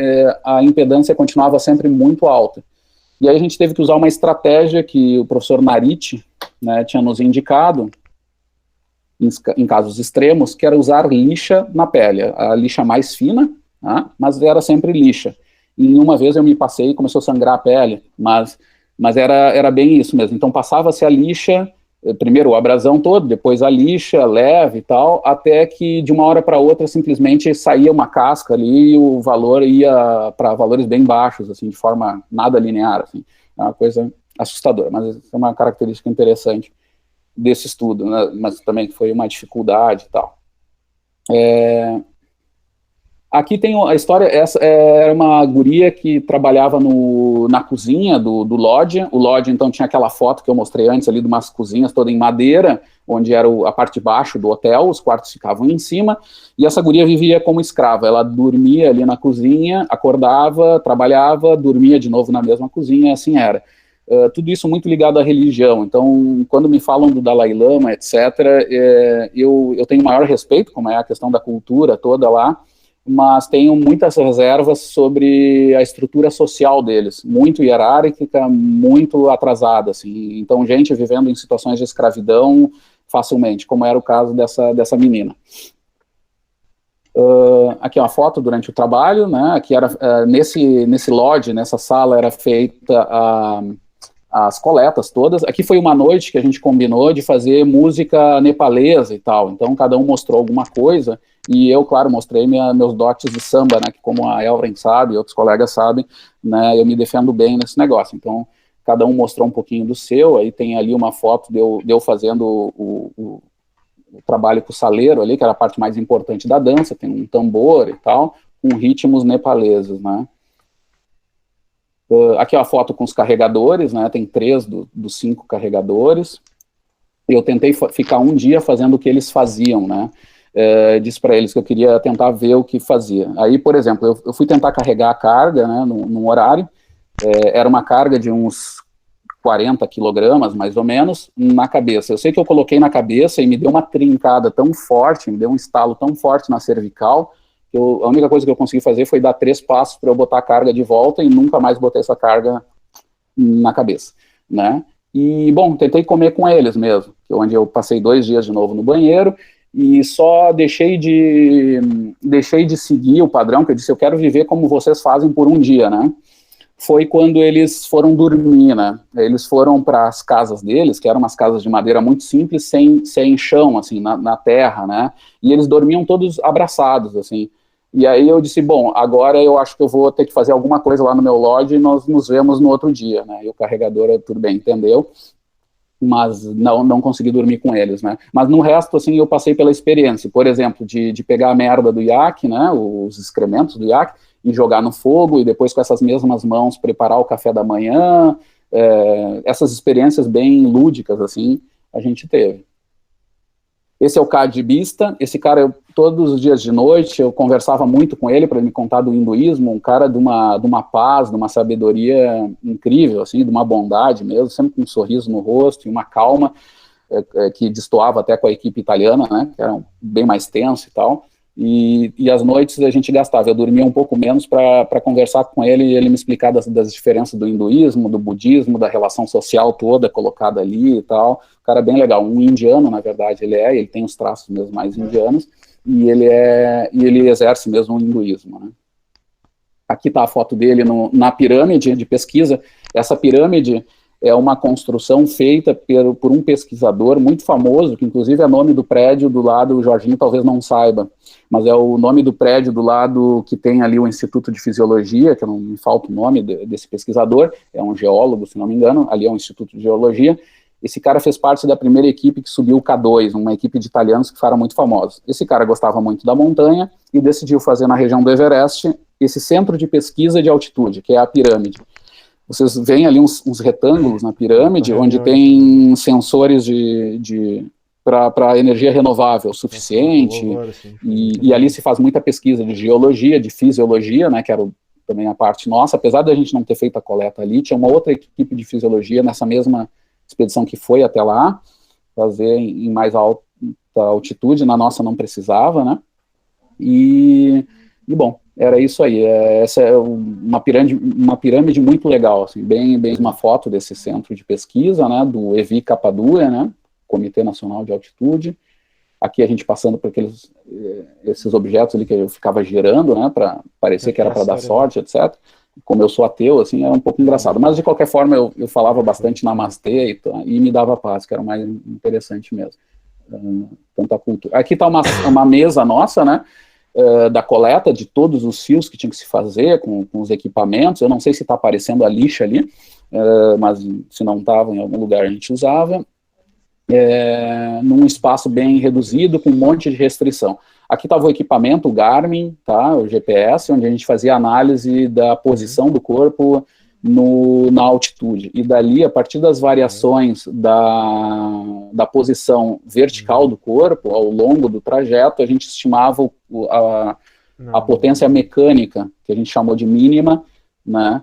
a impedância continuava sempre muito alta. E aí a gente teve que usar uma estratégia que o professor Nariti, né, tinha nos indicado, em casos extremos, que era usar lixa na pele, a lixa mais fina, tá? Mas era sempre lixa. E uma vez eu me passei e começou a sangrar a pele, mas era bem isso mesmo. Então passava-se a lixa, primeiro o abrasão todo, depois a lixa leve e tal, até que de uma hora para outra simplesmente saía uma casca ali e o valor ia para valores bem baixos, assim, de forma nada linear, assim. É uma coisa assustadora, mas é uma característica interessante desse estudo, né? Mas também foi uma dificuldade e tal. Aqui tem a história, essa era uma guria que trabalhava na cozinha do lodge. O lodge, então, tinha aquela foto que eu mostrei antes ali de umas cozinhas todas em madeira, onde era a parte de baixo do hotel, os quartos ficavam em cima, e essa guria vivia como escrava. Ela dormia ali na cozinha, acordava, trabalhava, dormia de novo na mesma cozinha, assim era. Tudo isso muito ligado à religião. Então, quando me falam do Dalai Lama, etc., eu tenho maior respeito, como é a questão da cultura toda lá, mas tenho muitas reservas sobre a estrutura social deles, muito hierárquica, muito atrasada, assim. Então, gente vivendo em situações de escravidão facilmente, como era o caso dessa menina. Aqui é uma foto durante o trabalho, né? Aqui era nesse lodge, nessa sala, era feita as coletas todas. Aqui foi uma noite que a gente combinou de fazer música nepalesa e tal, então cada um mostrou alguma coisa, e eu, claro, mostrei meus dotes de samba, né, que como a Elvren sabe, outros colegas sabem, né, eu me defendo bem nesse negócio, então cada um mostrou um pouquinho do seu. Aí tem ali uma foto de eu fazendo o trabalho com o saleiro ali, que era a parte mais importante da dança, tem um tambor e tal, com ritmos nepaleses, né. Aqui é a foto com os carregadores, né, tem 3 dos 5 carregadores. Eu tentei ficar um dia fazendo o que eles faziam, né, disse para eles que eu queria tentar ver o que fazia. Aí, por exemplo, eu fui tentar carregar a carga, né, num horário, era uma carga de uns 40 quilogramas, mais ou menos, na cabeça. Eu sei que eu coloquei na cabeça e me deu uma trincada tão forte, me deu um estalo tão forte na cervical, a única coisa que eu consegui fazer foi dar 3 passos para eu botar a carga de volta e nunca mais botei essa carga na cabeça, né? E, bom, tentei comer com eles mesmo, onde eu passei 2 dias de novo no banheiro e só deixei de seguir o padrão, que eu disse, eu quero viver como vocês fazem por um dia, né? Foi quando eles foram dormir, né? Eles foram para as casas deles, que eram umas casas de madeira muito simples, sem chão, assim, na terra, né? E eles dormiam todos abraçados, assim. E aí eu disse, bom, agora eu acho que eu vou ter que fazer alguma coisa lá no meu lodge e nós nos vemos no outro dia, né? E o carregador, tudo bem, entendeu? Mas não consegui dormir com eles, né? Mas no resto, assim, eu passei pela experiência, por exemplo, de pegar a merda do iaque, né? Os excrementos do iaque, e jogar no fogo, e depois com essas mesmas mãos preparar o café da manhã, essas experiências bem lúdicas, assim, a gente teve. Esse é o Kadibista. Esse cara, todos os dias de noite, eu conversava muito com ele para ele me contar do hinduísmo, um cara de uma paz, de uma sabedoria incrível, assim, de uma bondade mesmo, sempre com um sorriso no rosto e uma calma, que destoava até com a equipe italiana, né, que era bem mais tenso e tal. E as noites a gente gastava, eu dormia um pouco menos para conversar com ele e ele me explicar das diferenças do hinduísmo, do budismo, da relação social toda colocada ali e tal. O cara é bem legal, um indiano, na verdade, ele tem os traços mesmo mais indianos, e ele exerce mesmo o hinduísmo, né? Aqui está a foto dele na pirâmide de pesquisa. Essa pirâmide é uma construção feita por um pesquisador muito famoso, que inclusive é nome do prédio do lado, o Jorginho talvez não saiba, mas é o nome do prédio do lado que tem ali o Instituto de Fisiologia, que não me falta o nome desse pesquisador, é um geólogo, se não me engano, ali é um Instituto de Geologia, Esse cara fez parte da primeira equipe que subiu o K2, uma equipe de italianos que ficaram muito famosos. Esse cara gostava muito da montanha e decidiu fazer na região do Everest esse centro de pesquisa de altitude, que é a pirâmide. Vocês veem ali uns retângulos na pirâmide, onde tem sensores para energia renovável suficiente, e ali se faz muita pesquisa de geologia, de fisiologia, né, que era também a parte nossa. Apesar da gente não ter feito a coleta ali, tinha uma outra equipe de fisiologia nessa mesma expedição que foi até lá, fazer em mais alta altitude. Na nossa não precisava, né, e bom, era isso aí. Essa é uma pirâmide muito legal, assim, bem uma foto desse centro de pesquisa, né, do EVI Capadura, né, Comitê Nacional de Altitude. Aqui a gente passando por esses objetos ali que eu ficava girando, né, para parecer que era para dar sorte, etc. Como eu sou ateu, assim, era um pouco engraçado. Mas, de qualquer forma, eu falava bastante namastê e me dava paz, que era o mais interessante mesmo. Tanta cultura. Aqui está uma mesa nossa, né, da coleta de todos os fios que tinha que se fazer com os equipamentos. Eu não sei se está aparecendo a lixa ali, mas se não estava, em algum lugar a gente usava. Num espaço bem reduzido, com um monte de restrição. Aqui estava o equipamento, o Garmin, tá, o GPS, onde a gente fazia análise da posição do corpo na altitude. E dali, a partir das variações da posição vertical do corpo, ao longo do trajeto, a gente estimava a potência mecânica, que a gente chamou de mínima, né,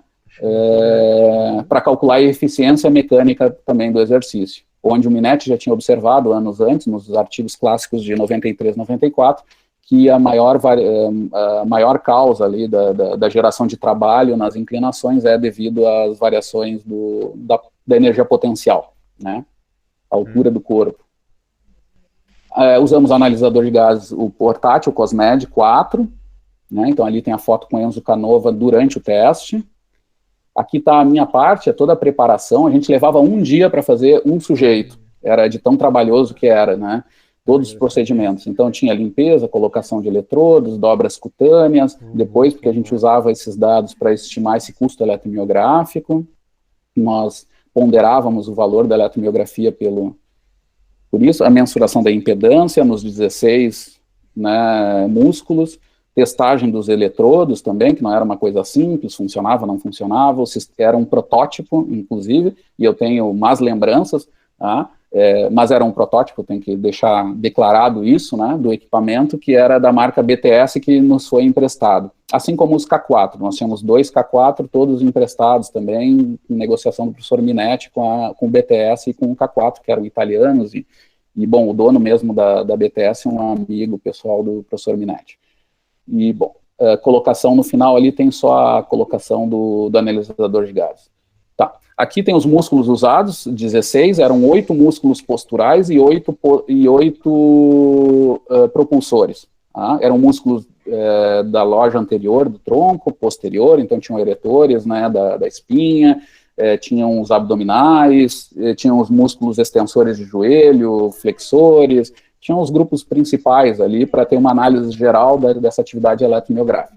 para calcular a eficiência mecânica também do exercício, onde o Minetti já tinha observado anos antes, nos artigos clássicos de 93, 94, que a maior causa ali da geração de trabalho nas inclinações é devido às variações da energia potencial, né, a altura do corpo. Usamos analisador de gases, o portátil, o Cosmed 4, né, então ali tem a foto com Enzo Canova durante o teste. Aqui está a minha parte, toda a preparação. A gente levava um dia para fazer um sujeito, era de tão trabalhoso que era, né, todos os procedimentos. Então tinha limpeza, colocação de eletrodos, dobras cutâneas, depois, porque a gente usava esses dados para estimar esse custo eletromiográfico, nós ponderávamos o valor da eletromiografia por isso, a mensuração da impedância nos 16, né, músculos, testagem dos eletrodos também, que não era uma coisa simples, funcionava, não funcionava, era um protótipo, inclusive, e eu tenho más lembranças, tá? Mas era um protótipo, tem que deixar declarado isso, né, do equipamento, que era da marca BTS, que nos foi emprestado, assim como os K4, nós tínhamos 2 K4, todos emprestados também, em negociação do professor Minetti com o BTS e com o K4, que eram italianos, e bom, o dono mesmo da BTS é um amigo pessoal do professor Minetti. E, bom, colocação no final ali tem só a colocação do analisador de gases. Tá, aqui tem os músculos usados, 16, eram 8 músculos posturais e 8 propulsores. Tá? Eram músculos da loja anterior, do tronco, posterior, então tinham eretores, né, da espinha, tinham os abdominais, tinham os músculos extensores de joelho, flexores, tinham os grupos principais ali para ter uma análise geral dessa atividade eletromiográfica.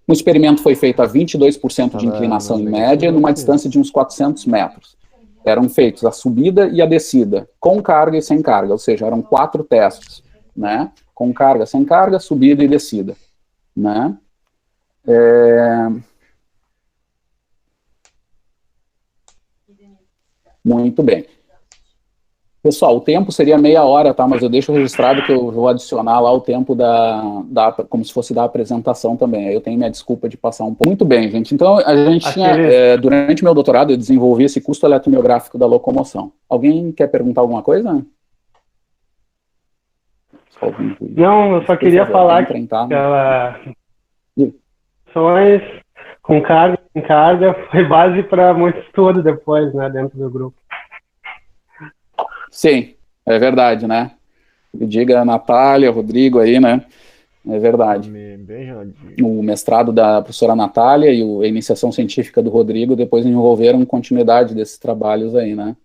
O experimento foi feito a 22% de inclinação em média, numa distância de uns 400 metros. Eram feitos a subida e a descida, com carga e sem carga, ou seja, eram 4 testes, né? Com carga, sem carga, subida e descida, né? Muito bem. Pessoal, o tempo seria meia hora, tá? Mas eu deixo registrado que eu vou adicionar lá o tempo como se fosse da apresentação também. Aí eu tenho minha desculpa de passar um pouco. Muito bem, gente. Então, a gente tinha, durante meu doutorado, eu desenvolvi esse custo eletromiográfico da locomoção. Alguém quer perguntar alguma coisa? Não, eu só queria falar que aquelas ações com carga e sem carga foi base para muito estudo depois, né, dentro do grupo. Sim, é verdade, né? Diga a Natália, Rodrigo aí, né? É verdade. O mestrado da professora Natália e a iniciação científica do Rodrigo depois envolveram continuidade desses trabalhos aí, né?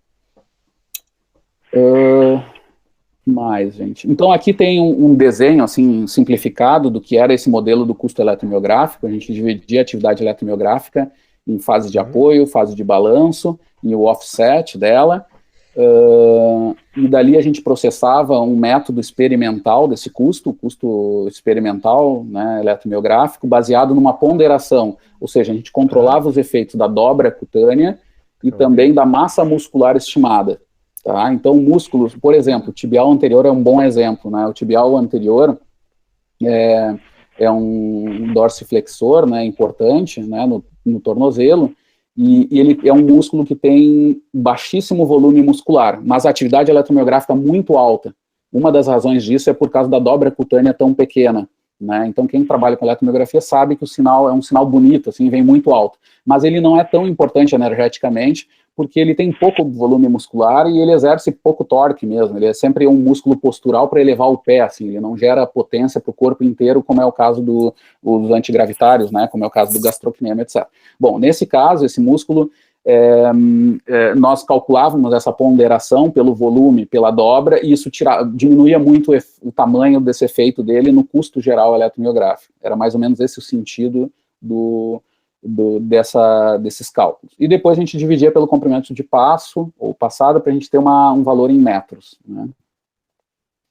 Mais, gente. Então aqui tem um desenho, assim, simplificado do que era esse modelo do custo eletromiográfico. A gente dividia a atividade eletromiográfica em fase de apoio, fase de balanço e o offset dela. e dali a gente processava um método experimental desse custo experimental, né, eletromiográfico, baseado numa ponderação, ou seja, a gente controlava os efeitos da dobra cutânea e também da massa muscular estimada. Tá? Então, músculos, por exemplo, o tibial anterior é um bom exemplo, né? O tibial anterior é um dorsiflexor, né, importante, né, no tornozelo, e ele é um músculo que tem baixíssimo volume muscular, mas a atividade eletromiográfica muito alta. Uma das razões disso é por causa da dobra cutânea tão pequena, né? Então, quem trabalha com eletromiografia sabe que o sinal é um sinal bonito, assim, vem muito alto, mas ele não é tão importante energeticamente, porque ele tem pouco volume muscular e ele exerce pouco torque mesmo, ele é sempre um músculo postural para elevar o pé, assim, ele não gera potência para o corpo inteiro, como é o caso dos antigravitários, né, como é o caso do gastrocnêmio, etc. Bom, nesse caso, esse músculo, nós calculávamos essa ponderação pelo volume, pela dobra, e isso diminuía muito o tamanho desse efeito dele no custo geral eletromiográfico. Era mais ou menos esse o sentido desses cálculos. E depois a gente dividia pelo comprimento de passo, ou passada, para a gente ter um valor em metros, né,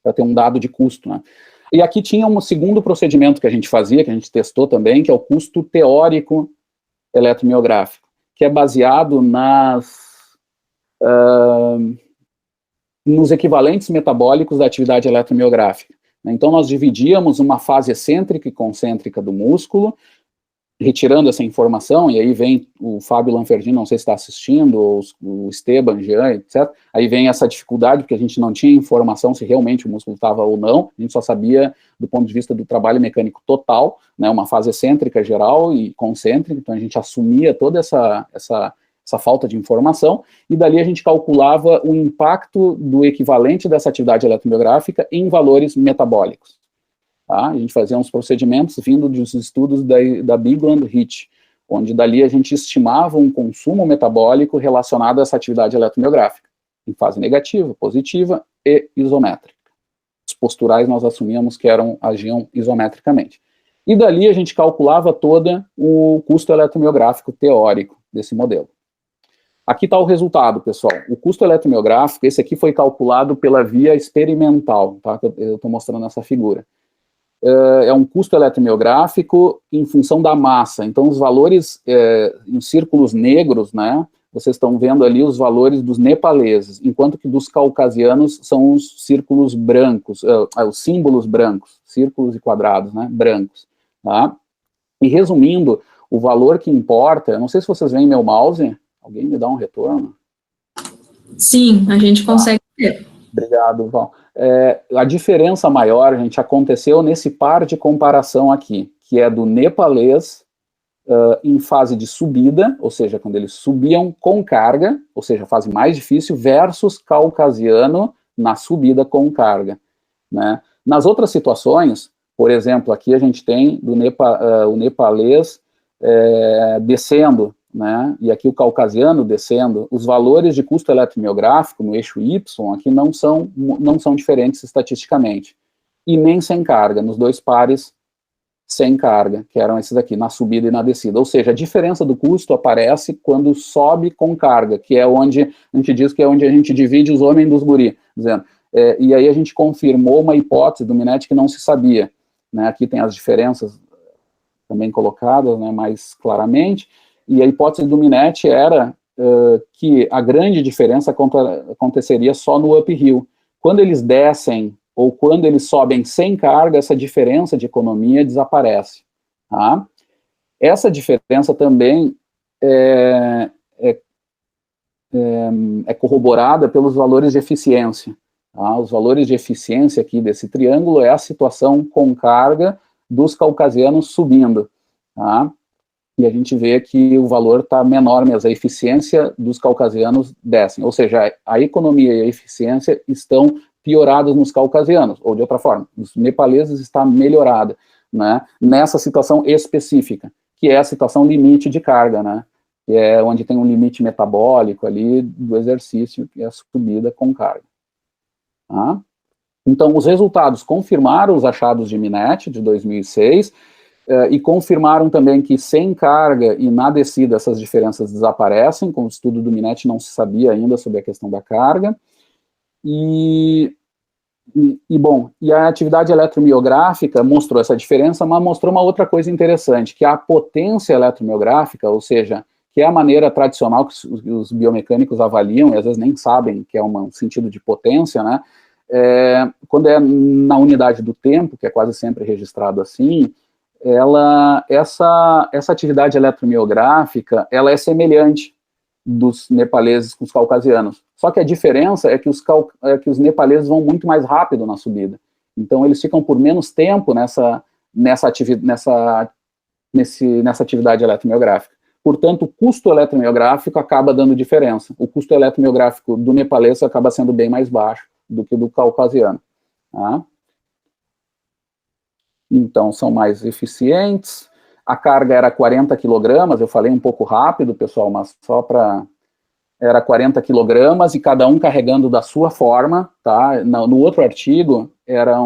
para ter um dado de custo, né. E aqui tinha um segundo procedimento que a gente fazia, que a gente testou também, que é o custo teórico eletromiográfico, que é baseado nos equivalentes metabólicos da atividade eletromiográfica. Então, nós dividíamos uma fase excêntrica e concêntrica do músculo, retirando essa informação, e aí vem o Fábio Lanferdin, não sei se está assistindo, ou o Esteban, Jean, etc. Aí vem essa dificuldade, porque a gente não tinha informação se realmente o músculo estava ou não, a gente só sabia do ponto de vista do trabalho mecânico total, né, uma fase excêntrica geral e concêntrica, então a gente assumia toda essa falta de informação, e dali a gente calculava o impacto do equivalente dessa atividade eletromiográfica em valores metabólicos. Tá? A gente fazia uns procedimentos vindo dos estudos da Bigland Hitch, onde dali a gente estimava um consumo metabólico relacionado a essa atividade eletromiográfica, em fase negativa, positiva e isométrica. Os posturais nós assumíamos que agiam isometricamente. E dali a gente calculava todo o custo eletromiográfico teórico desse modelo. Aqui está o resultado, pessoal. O custo eletromiográfico, esse aqui foi calculado pela via experimental, tá? Eu estou mostrando nessa figura. É um custo eletromiográfico em função da massa. Então, os valores em círculos negros, né, vocês estão vendo ali os valores dos nepaleses, enquanto que dos caucasianos são os círculos brancos, os símbolos brancos, círculos e quadrados, né, brancos. Tá? E resumindo, o valor que importa, eu não sei se vocês veem meu mouse, alguém me dá um retorno? Sim, a gente consegue ver. Obrigado, Val. A diferença maior, gente, aconteceu nesse par de comparação aqui, que é do nepalês em fase de subida, ou seja, quando eles subiam com carga, ou seja, fase mais difícil, versus caucasiano na subida com carga. Né? Nas outras situações, por exemplo, aqui a gente tem o nepalês descendo, né, e aqui o caucasiano descendo, os valores de custo eletromiográfico no eixo Y aqui não são diferentes estatisticamente, e nem sem carga, nos dois pares sem carga, que eram esses aqui, na subida e na descida, ou seja, a diferença do custo aparece quando sobe com carga, que é onde a gente diz que é onde a gente divide os homens dos guri, dizendo, e aí a gente confirmou uma hipótese do Minetti que não se sabia, né, aqui tem as diferenças também colocadas, né, mais claramente. E a hipótese do Minetti era que a grande diferença aconteceria só no uphill. Quando eles descem ou quando eles sobem sem carga, essa diferença de economia desaparece. Tá? Essa diferença também é corroborada pelos valores de eficiência. Tá? Os valores de eficiência aqui desse triângulo é a situação com carga dos caucasianos subindo. Tá? E a gente vê que o valor está menor mesmo, a eficiência dos caucasianos descem, ou seja, a economia e a eficiência estão pioradas nos caucasianos, ou de outra forma, os nepaleses está melhorada, né, nessa situação específica, que é a situação limite de carga, né, que é onde tem um limite metabólico ali do exercício, que é a subida com carga. Tá? Então, os resultados confirmaram os achados de Minetti, de 2006, e confirmaram também que sem carga e na descida essas diferenças desaparecem. Com o estudo do Minetti não se sabia ainda sobre a questão da carga. E a atividade eletromiográfica mostrou essa diferença, mas mostrou uma outra coisa interessante, que a potência eletromiográfica, ou seja, que é a maneira tradicional que os biomecânicos avaliam, e às vezes nem sabem que é um sentido de potência, né? Quando é na unidade do tempo, que é quase sempre registrado assim, essa atividade eletromiográfica, ela é semelhante dos nepaleses com os caucasianos. Só que a diferença é que os nepaleses vão muito mais rápido na subida. Então, eles ficam por menos tempo nessa atividade eletromiográfica. Portanto, o custo eletromiográfico acaba dando diferença. O custo eletromiográfico do nepalês acaba sendo bem mais baixo do que do caucasiano. Tá? Então, são mais eficientes. A carga era 40 kg, eu falei um pouco rápido, pessoal, mas só para... Era 40 kg e cada um carregando da sua forma, tá? No outro artigo,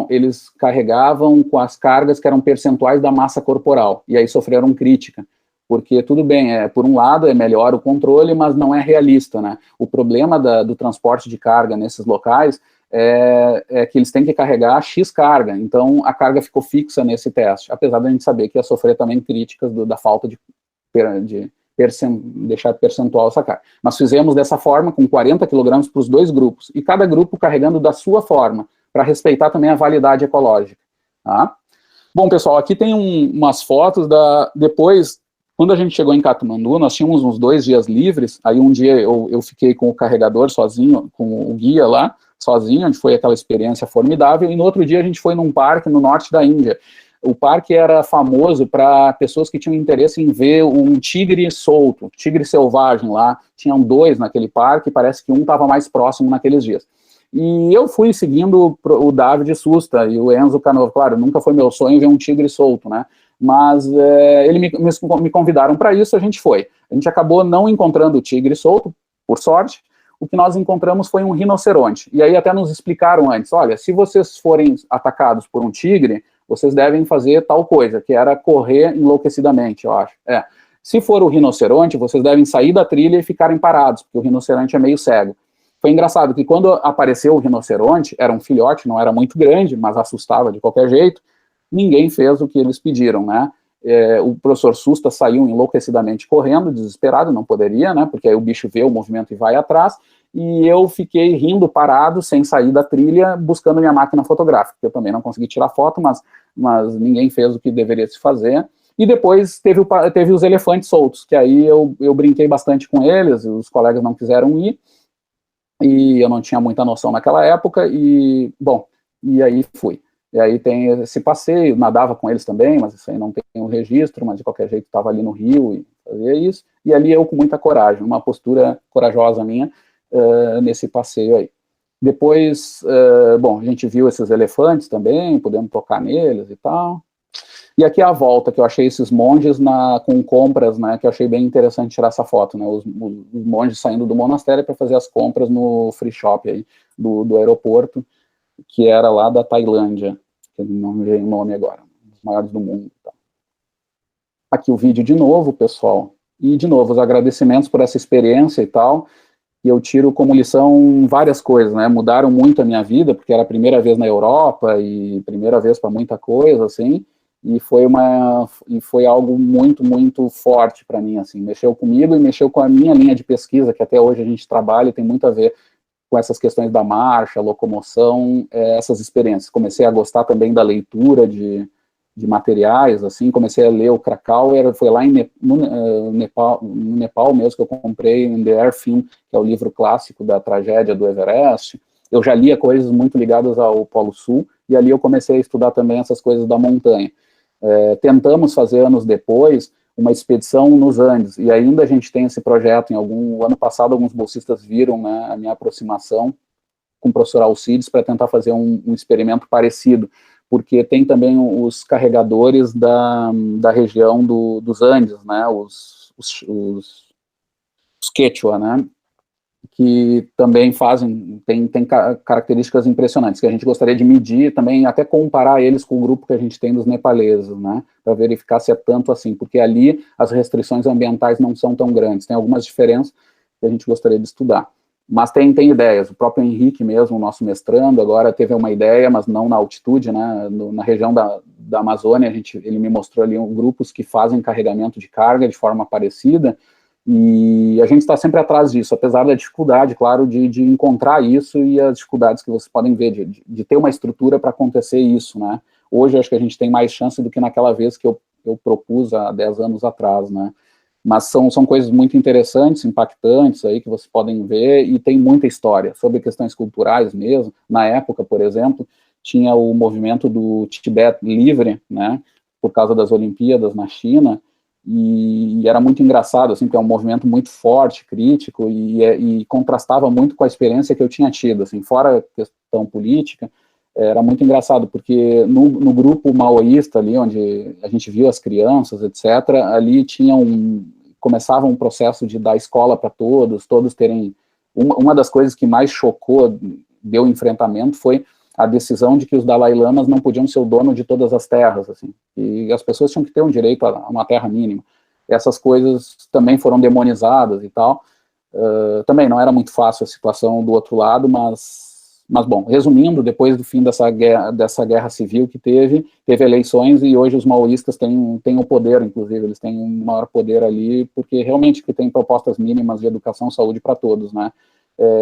eles carregavam com as cargas que eram percentuais da massa corporal, e aí sofreram crítica, porque tudo bem, por um lado é melhor o controle, mas não é realista, né? O problema do transporte de carga nesses locais é que eles têm que carregar X carga, então a carga ficou fixa nesse teste, apesar da gente saber que ia sofrer também críticas da falta de deixar percentual essa carga. Mas fizemos dessa forma, com 40 kg para os dois grupos, e cada grupo carregando da sua forma, para respeitar também a validade ecológica. Tá? Bom, pessoal, aqui tem umas fotos depois, quando a gente chegou em Katmandu, nós tínhamos uns 2 dias livres, aí um dia eu fiquei com o carregador sozinho, com o guia lá, sozinho, onde foi aquela experiência formidável, e no outro dia a gente foi num parque no norte da Índia. O parque era famoso para pessoas que tinham interesse em ver um tigre solto, tigre selvagem lá, tinham 2 naquele parque, parece que um estava mais próximo naqueles dias. E eu fui seguindo o David Susta e o Enzo Canova, claro, nunca foi meu sonho ver um tigre solto, né, mas eles me convidaram para isso, a gente foi. A gente acabou não encontrando o tigre solto, por sorte. O que nós encontramos foi um rinoceronte, e aí até nos explicaram antes, olha, se vocês forem atacados por um tigre, vocês devem fazer tal coisa, que era correr enlouquecidamente, eu acho. Se for o rinoceronte, vocês devem sair da trilha e ficarem parados, porque o rinoceronte é meio cego. Foi engraçado que quando apareceu o rinoceronte, era um filhote, não era muito grande, mas assustava de qualquer jeito, ninguém fez o que eles pediram, né? O professor Susta saiu enlouquecidamente correndo, desesperado, não poderia, né? Porque aí o bicho vê o movimento e vai atrás, e eu fiquei rindo parado, sem sair da trilha, buscando minha máquina fotográfica, eu também não consegui tirar foto, mas ninguém fez o que deveria se fazer. E depois teve os elefantes soltos, que aí eu brinquei bastante com eles, os colegas não quiseram ir, e eu não tinha muita noção naquela época, e aí fui. E aí tem esse passeio, nadava com eles também, mas isso aí não tem um registro, mas de qualquer jeito estava ali no rio e fazia isso, e ali eu com muita coragem, uma postura corajosa minha, nesse passeio aí. Depois, a gente viu esses elefantes também, podemos tocar neles e tal. E aqui a volta, que eu achei esses monges com compras, né, que eu achei bem interessante tirar essa foto, né, os monges saindo do monastério para fazer as compras no free shop aí, do aeroporto, que era lá da Tailândia, que não me veio o nome agora, um dos maiores do mundo. Tá. Aqui o vídeo de novo, pessoal, e de novo os agradecimentos por essa experiência e tal, e eu tiro como lição várias coisas, né, mudaram muito a minha vida, porque era a primeira vez na Europa, e primeira vez para muita coisa, assim, e foi algo muito, muito forte para mim, assim, mexeu comigo e mexeu com a minha linha de pesquisa, que até hoje a gente trabalha e tem muito a ver com essas questões da marcha, locomoção, essas experiências. Comecei a gostar também da leitura de materiais, assim, comecei a ler o Krakauer, foi lá no Nepal mesmo que eu comprei In the Air Film, que é o livro clássico da tragédia do Everest. Eu já lia coisas muito ligadas ao Polo Sul, e ali eu comecei a estudar também essas coisas da montanha. Tentamos fazer anos depois uma expedição nos Andes, e ainda a gente tem esse projeto, ano passado alguns bolsistas viram, né, a minha aproximação com o professor Alcides para tentar fazer um experimento parecido, porque tem também os carregadores da região dos Andes, né, os Quechua, né, que também tem características impressionantes, que a gente gostaria de medir também, até comparar eles com o grupo que a gente tem dos nepaleses, né, para verificar se é tanto assim, porque ali as restrições ambientais não são tão grandes, tem algumas diferenças que a gente gostaria de estudar. Mas tem ideias, o próprio Henrique mesmo, o nosso mestrando, agora teve uma ideia, mas não na altitude, né, na região da Amazônia, ele me mostrou ali grupos que fazem carregamento de carga de forma parecida, e a gente está sempre atrás disso, apesar da dificuldade, claro, de encontrar isso e as dificuldades que vocês podem ver, de ter uma estrutura para acontecer isso, né. Hoje acho que a gente tem mais chance do que naquela vez que eu propus há 10 anos atrás, né. Mas são coisas muito interessantes, impactantes aí que vocês podem ver, e tem muita história sobre questões culturais mesmo. Na época, por exemplo, tinha o movimento do Tibete livre, né, por causa das Olimpíadas na China, e era muito engraçado, assim, porque é um movimento muito forte, crítico, e contrastava muito com a experiência que eu tinha tido, assim, fora a questão política. Era muito engraçado, porque no grupo maoísta ali, onde a gente viu as crianças, etc., ali começava um processo de dar escola para todos terem... Uma das coisas que mais chocou, deu enfrentamento, foi a decisão de que os Dalai Lamas não podiam ser o dono de todas as terras, assim, e as pessoas tinham que ter um direito a uma terra mínima. Essas coisas também foram demonizadas e tal. Também não era muito fácil a situação do outro lado, mas bom, resumindo, depois do fim dessa guerra civil que teve eleições, e hoje os maoístas têm o poder, inclusive, eles têm um maior poder ali, porque realmente que tem propostas mínimas de educação e saúde para todos, né,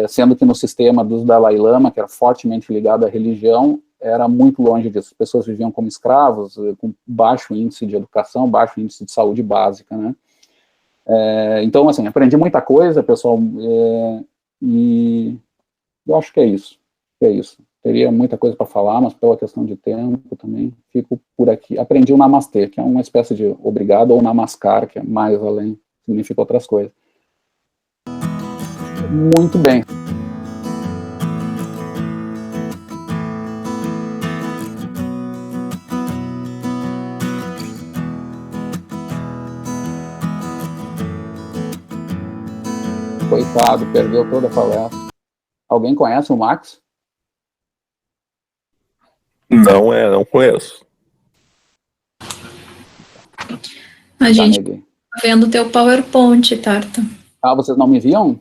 sendo que no sistema dos Dalai Lama, que era fortemente ligado à religião, era muito longe disso, as pessoas viviam como escravos, com baixo índice de educação, baixo índice de saúde básica, né. Então, assim, aprendi muita coisa, pessoal, e eu acho que é isso. Teria muita coisa para falar, mas pela questão de tempo também fico por aqui. Aprendi o Namastê, que é uma espécie de obrigado, ou Namaskar, que é mais além, significa outras coisas. Muito bem. Coitado, perdeu toda a palestra. Alguém conhece o Max? Não conheço. A gente tá vendo o teu PowerPoint, Tarta. Ah, vocês não me viam?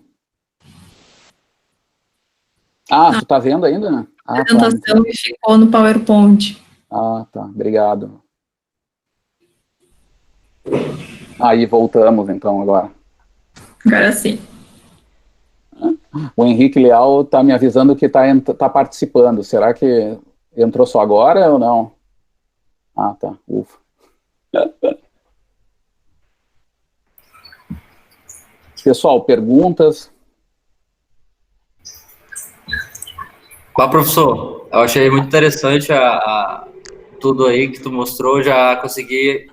Tu tá vendo ainda? A apresentação que ficou no PowerPoint. Tá, obrigado. Aí, voltamos então agora. Agora sim. O Henrique Leal tá me avisando que tá participando. Será que entrou só agora ou não? Tá, ufa. Pessoal, perguntas? Professor, eu achei muito interessante tudo aí que tu mostrou, já consegui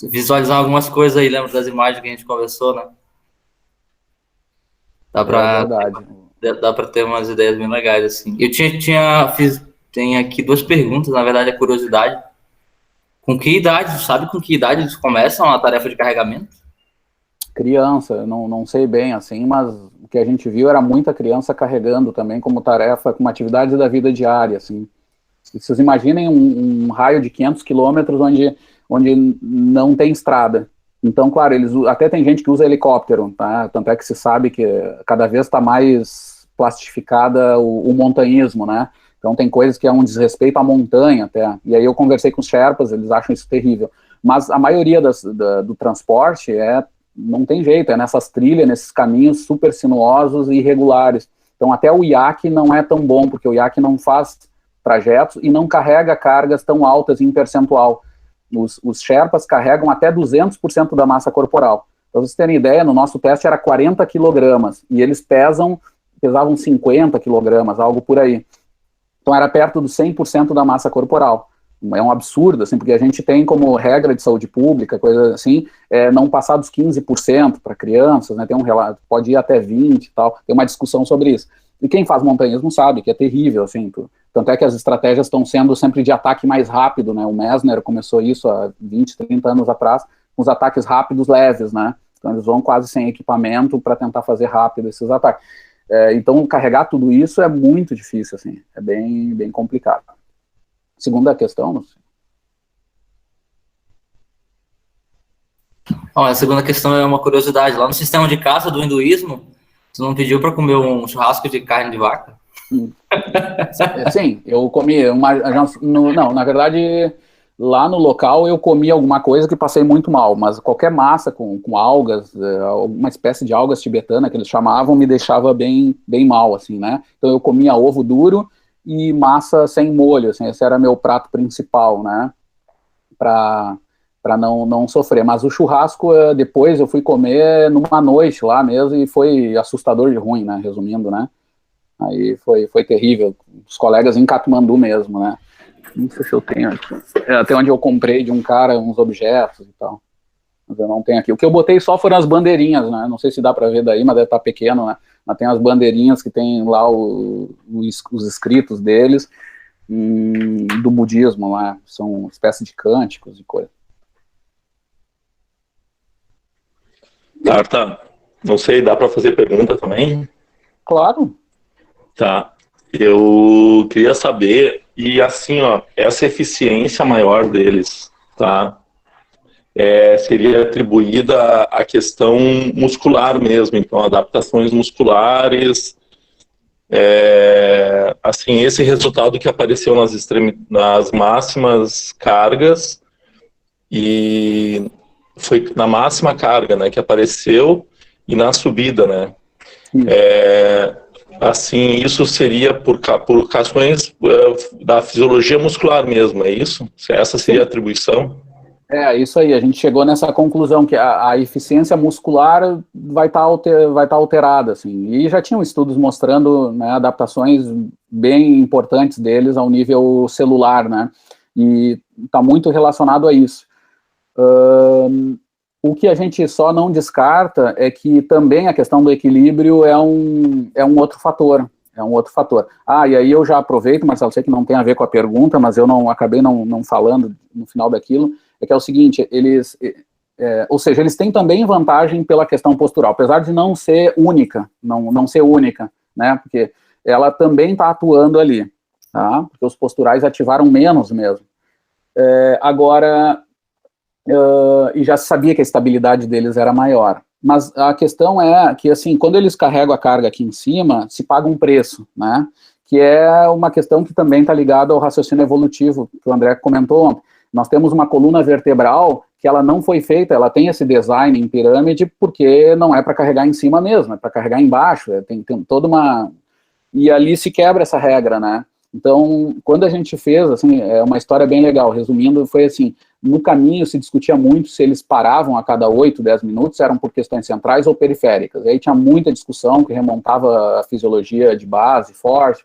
visualizar algumas coisas aí, lembra das imagens que a gente conversou, né? Dá para ter umas ideias bem legais, assim. Eu tem aqui 2 perguntas, na verdade é curiosidade. Sabe com que idade eles começam a tarefa de carregamento? Criança, não sei bem, assim, mas o que a gente viu era muita criança carregando também como tarefa, como atividade da vida diária, assim. Vocês imaginem um raio de 500 quilômetros onde não tem estrada. Então, claro, até tem gente que usa helicóptero, tá? Tanto é que se sabe que cada vez está mais plastificada o montanhismo, né? Então tem coisas que é um desrespeito à montanha até. E aí eu conversei com os Sherpas, eles acham isso terrível. Mas a maioria do transporte não tem jeito, é nessas trilhas, nesses caminhos super sinuosos e irregulares. Então até o iaque não é tão bom, porque o iaque não faz trajetos e não carrega cargas tão altas em percentual. Os Sherpas carregam até 200% da massa corporal. Para vocês terem ideia, no nosso teste era 40 quilogramas, e eles pesavam 50 quilogramas, algo por aí. Então era perto dos 100% da massa corporal. É um absurdo, assim, porque a gente tem como regra de saúde pública, coisa assim, não passar dos 15% para crianças, né, tem um relato, pode ir até 20% e tal, tem uma discussão sobre isso. E quem faz montanhismo sabe que é terrível, assim, tanto é que as estratégias estão sendo sempre de ataque mais rápido, né, o Messner começou isso há 20, 30 anos atrás, com os ataques rápidos leves, né, Então eles vão quase sem equipamento para tentar fazer rápido esses ataques. Então carregar tudo isso é muito difícil, assim, é bem complicado. Segunda questão, não sei. A segunda questão é uma curiosidade. Lá no sistema de caça do hinduísmo, você não pediu para comer um churrasco de carne de vaca? Sim, eu comi não, na verdade, lá no local eu comi alguma coisa que passei muito mal, mas qualquer massa com algas, alguma espécie de algas tibetana que eles chamavam, me deixava bem mal, assim, né? Então eu comia ovo duro e massa sem molho, assim, esse era meu prato principal, né? Para não sofrer. Mas o churrasco, depois eu fui comer numa noite lá mesmo e foi assustador de ruim, né? Resumindo, né? Aí foi terrível. Os colegas em Katmandu mesmo, né? Não sei se eu tenho aqui. Até onde eu comprei de um cara uns objetos e tal. Mas eu não tenho aqui. O que eu botei só foram as bandeirinhas, né? Não sei se dá para ver daí, mas deve estar pequeno, né? Mas tem as bandeirinhas que tem lá os escritos deles do budismo lá. São uma espécie de cânticos e coisa. Tá. Não sei, dá para fazer pergunta também? Claro. Tá. Eu queria saber, e assim, ó, essa eficiência maior deles, tá? Seria atribuída à questão muscular mesmo, então adaptações musculares, assim, esse resultado que apareceu nas máximas cargas, e foi na máxima carga, né, que apareceu, e na subida, né? Assim, isso seria por questões da fisiologia muscular mesmo, é isso? Essa seria a atribuição? Isso aí, a gente chegou nessa conclusão que a eficiência muscular vai estar alterada, assim, e já tinham estudos mostrando, né, adaptações bem importantes deles ao nível celular, né, e está muito relacionado a isso. O que a gente só não descarta é que também a questão do equilíbrio é um outro fator. E aí eu já aproveito, Marcelo, sei que não tem a ver com a pergunta, mas eu acabei não falando no final daquilo, que é o seguinte, ou seja, eles têm também vantagem pela questão postural, apesar de não ser única, né, porque ela também está atuando ali, tá, porque os posturais ativaram menos mesmo. Agora, e já se sabia que a estabilidade deles era maior. Mas a questão é que, assim, quando eles carregam a carga aqui em cima, se paga um preço, né? Que é uma questão que também está ligada ao raciocínio evolutivo, que o André comentou ontem. Nós temos uma coluna vertebral que ela não foi feita, ela tem esse design em pirâmide, porque não é para carregar em cima mesmo, é para carregar embaixo, tem toda uma... E ali se quebra essa regra, né? Então, quando a gente fez, assim, é uma história bem legal, resumindo, foi assim, no caminho se discutia muito se eles paravam a cada 8, 10 minutos, eram por questões centrais ou periféricas, aí tinha muita discussão que remontava a fisiologia de base, forte,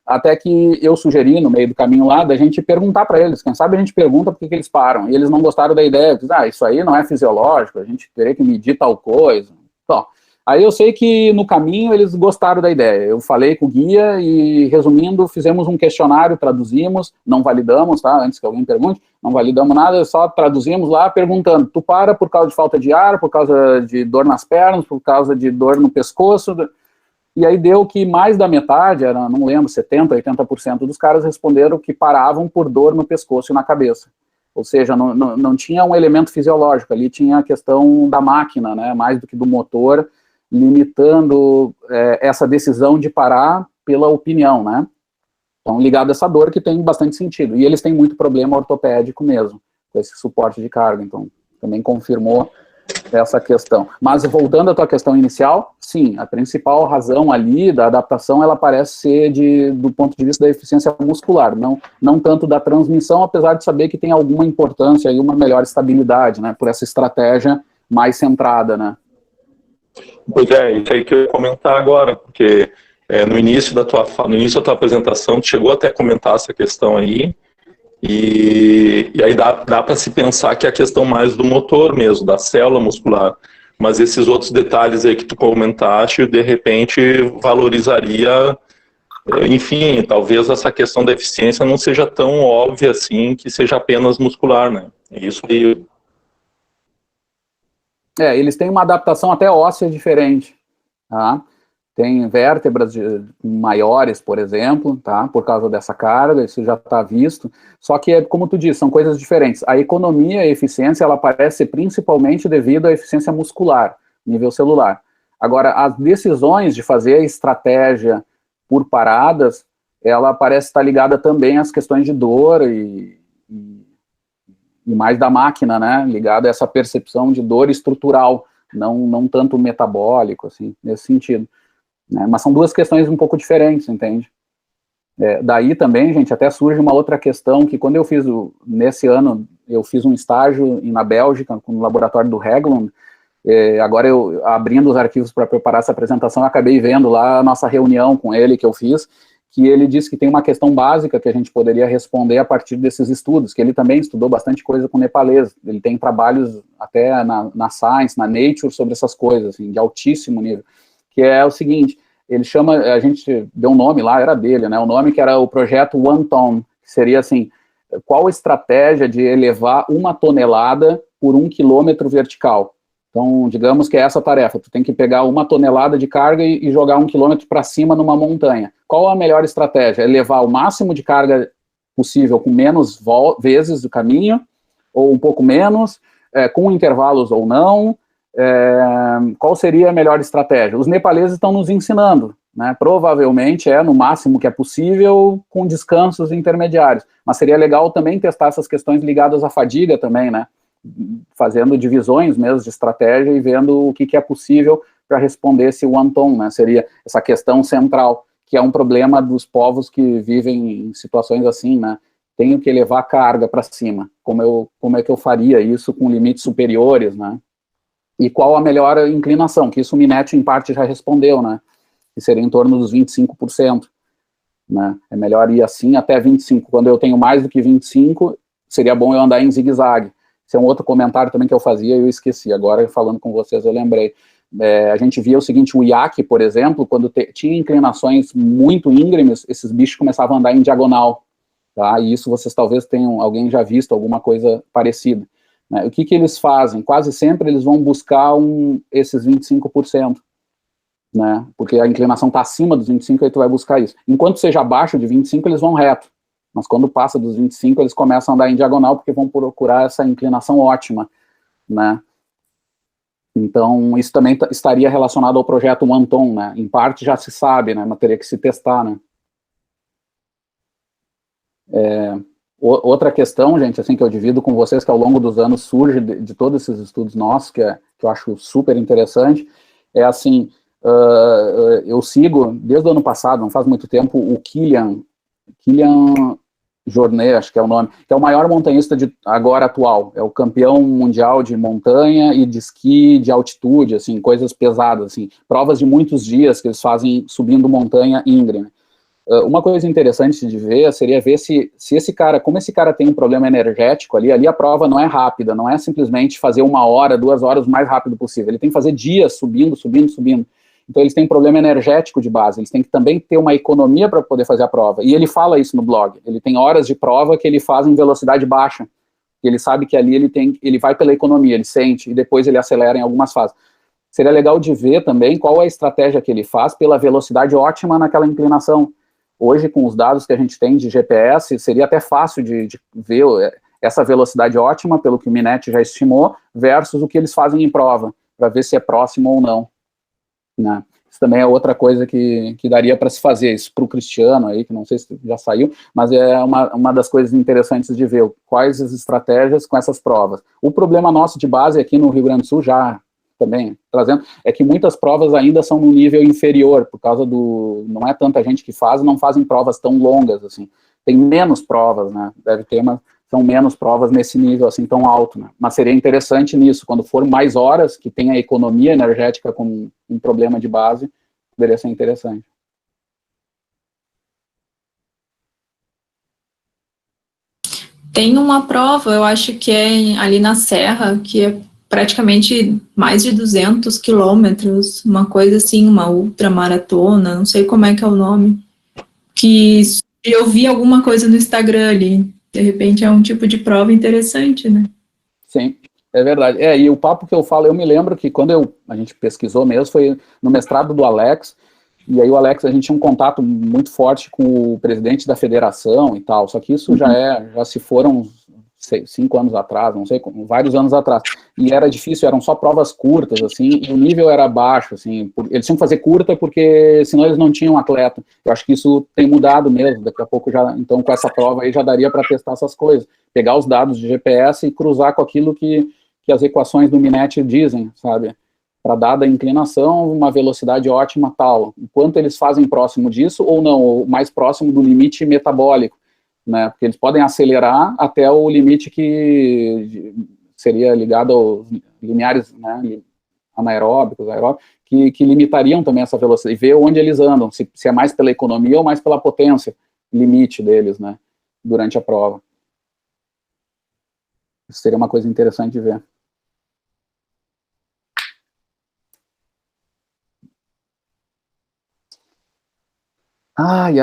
até que eu sugeri, no meio do caminho lá, da gente perguntar para eles, quem sabe a gente pergunta por que eles param, e eles não gostaram da ideia, isso aí não é fisiológico, a gente teria que medir tal coisa, então... Aí eu sei que no caminho eles gostaram da ideia, eu falei com o guia e, resumindo, fizemos um questionário, traduzimos, não validamos, tá, antes que alguém pergunte, não validamos nada, só traduzimos lá perguntando, tu para por causa de falta de ar, por causa de dor nas pernas, por causa de dor no pescoço, e aí deu que mais da metade, não lembro, 70%, 80% dos caras responderam que paravam por dor no pescoço e na cabeça. Ou seja, não tinha um elemento fisiológico, ali tinha a questão da máquina, né, mais do que do motor, limitando essa decisão de parar pela opinião, né? Então, ligado a essa dor que tem bastante sentido. E eles têm muito problema ortopédico mesmo, com esse suporte de carga, então também confirmou essa questão. Mas, voltando à tua questão inicial, sim, a principal razão ali da adaptação, ela parece ser do ponto de vista da eficiência muscular, não tanto da transmissão, apesar de saber que tem alguma importância e uma melhor estabilidade, né, por essa estratégia mais centrada, né? Pois isso aí que eu ia comentar agora, porque no início da tua apresentação, tu chegou até a comentar essa questão aí, e aí dá para se pensar que é a questão mais do motor mesmo, da célula muscular, mas esses outros detalhes aí que tu comentaste, de repente valorizaria, enfim, talvez essa questão da eficiência não seja tão óbvia assim, que seja apenas muscular, né? Isso aí. Eles têm uma adaptação até óssea diferente, tá? Tem vértebras maiores, por exemplo, tá? Por causa dessa carga, isso já está visto. Só que, como tu disse, são coisas diferentes. A economia e a eficiência, ela aparece principalmente devido à eficiência muscular, nível celular. Agora, as decisões de fazer a estratégia por paradas, ela parece estar ligada também às questões de dor e mais da máquina, né? Ligada a essa percepção de dor estrutural, não tanto metabólico, assim, nesse sentido. Né? Mas são duas questões um pouco diferentes, entende? Daí também, gente, até surge uma outra questão, que quando eu fiz, nesse ano, eu fiz um estágio na Bélgica, no laboratório do Haglund. Agora eu, abrindo os arquivos para preparar essa apresentação, eu acabei vendo lá a nossa reunião com ele que eu fiz, que ele disse que tem uma questão básica que a gente poderia responder a partir desses estudos, que ele também estudou bastante coisa com nepalês, ele tem trabalhos até na Science, na Nature, sobre essas coisas, assim, de altíssimo nível, que é o seguinte, ele chama, a gente deu um nome lá, era dele, né, o nome que era o projeto One Ton, que seria assim, qual a estratégia de elevar 1 tonelada por 1 quilômetro vertical? Então, digamos que é essa a tarefa, tu tem que pegar 1 tonelada de carga e jogar 1 quilômetro para cima numa montanha. Qual a melhor estratégia? É levar o máximo de carga possível com menos vezes do caminho, ou um pouco menos, com intervalos ou não? Qual seria a melhor estratégia? Os nepaleses estão nos ensinando, né? Provavelmente no máximo que é possível, com descansos intermediários. Mas seria legal também testar essas questões ligadas à fadiga também, né? Fazendo divisões mesmo de estratégia e vendo o que é possível para responder esse one ton, né? Seria essa questão central, que é um problema dos povos que vivem em situações assim, né? Tenho que levar a carga para cima. Como é que eu faria isso com limites superiores, né? E qual a melhor inclinação? Que isso o Minetti, em parte, já respondeu, né? Que seria em torno dos 25%. Né? É melhor ir assim até 25%. Quando eu tenho mais do que 25%, seria bom eu andar em zigue-zague. Esse é um outro comentário também que eu fazia e eu esqueci. Agora, falando com vocês, eu lembrei. A gente via o seguinte, o iaque, por exemplo, quando tinha inclinações muito íngremes, esses bichos começavam a andar em diagonal. Tá? E isso vocês talvez tenham, alguém já visto alguma coisa parecida. Né? O que eles fazem? Quase sempre eles vão buscar esses 25%. Né? Porque a inclinação está acima dos 25%, aí tu vai buscar isso. Enquanto seja abaixo de 25%, eles vão reto. Mas quando passa dos 25%, eles começam a andar em diagonal, porque vão procurar essa inclinação ótima, né? Então, isso também estaria relacionado ao projeto One Ton, né? Em parte já se sabe, né? Mas teria que se testar, né? Outra questão, gente, assim, que eu divido com vocês, que ao longo dos anos surge de todos esses estudos nossos, que eu acho super interessante, é assim, eu sigo, desde o ano passado, não faz muito tempo, o Kilian Jornet, acho que é o nome, que é o maior montanhista agora atual, é o campeão mundial de montanha e de esqui de altitude, assim, coisas pesadas, assim, provas de muitos dias que eles fazem subindo montanha íngreme. Uma coisa interessante de ver seria ver se esse cara, como esse cara tem um problema energético ali a prova não é rápida, não é simplesmente fazer 1 hora, 2 horas o mais rápido possível, ele tem que fazer dias subindo. Então eles têm um problema energético de base, eles têm que também ter uma economia para poder fazer a prova, e ele fala isso no blog, ele tem horas de prova que ele faz em velocidade baixa, ele sabe que ali ele vai pela economia, ele sente, e depois ele acelera em algumas fases. Seria legal de ver também qual é a estratégia que ele faz pela velocidade ótima naquela inclinação. Hoje, com os dados que a gente tem de GPS, seria até fácil de ver essa velocidade ótima, pelo que o Minetti já estimou, versus o que eles fazem em prova, para ver se é próximo ou não. Né? Isso também é outra coisa que daria para se fazer, isso para o Cristiano aí, que não sei se já saiu, mas é uma das coisas interessantes de ver, quais as estratégias com essas provas. O problema nosso de base aqui no Rio Grande do Sul, já também trazendo, é que muitas provas ainda são no nível inferior, por causa não é tanta gente que faz, não fazem provas tão longas, assim, tem menos provas, né, deve ter, mas são menos provas nesse nível, assim, tão alto, né, mas seria interessante nisso, quando for mais horas, que tem a economia energética como um problema de base, poderia ser interessante. Tem uma prova, eu acho que é ali na Serra, que é praticamente mais de 200 quilômetros, uma coisa assim, uma ultramaratona, não sei como é que é o nome, que eu vi alguma coisa no Instagram ali, de repente é um tipo de prova interessante, né? Sim, É verdade. E o papo que eu falo, eu me lembro que quando a gente pesquisou mesmo, foi no mestrado do Alex, e aí o Alex, a gente tinha um contato muito forte com o presidente da federação e tal, só que isso já se foram 5 anos atrás, não sei, vários anos atrás, e era difícil, eram só provas curtas, assim, e o nível era baixo, assim, eles tinham que fazer curta porque senão eles não tinham atleta. Eu acho que isso tem mudado mesmo, daqui a pouco já, então com essa prova aí já daria para testar essas coisas, pegar os dados de GPS e cruzar com aquilo que as equações do Minetti dizem, sabe? Para dada inclinação, uma velocidade ótima tal. O quanto eles fazem próximo disso ou não, ou mais próximo do limite metabólico, né? Porque eles podem acelerar até o limite que seria ligado aos limiares, né, anaeróbicos, aeróbicos, que limitariam também essa velocidade, e ver onde eles andam, se é mais pela economia ou mais pela potência limite deles, né, durante a prova. Isso seria uma coisa interessante de ver. Ai.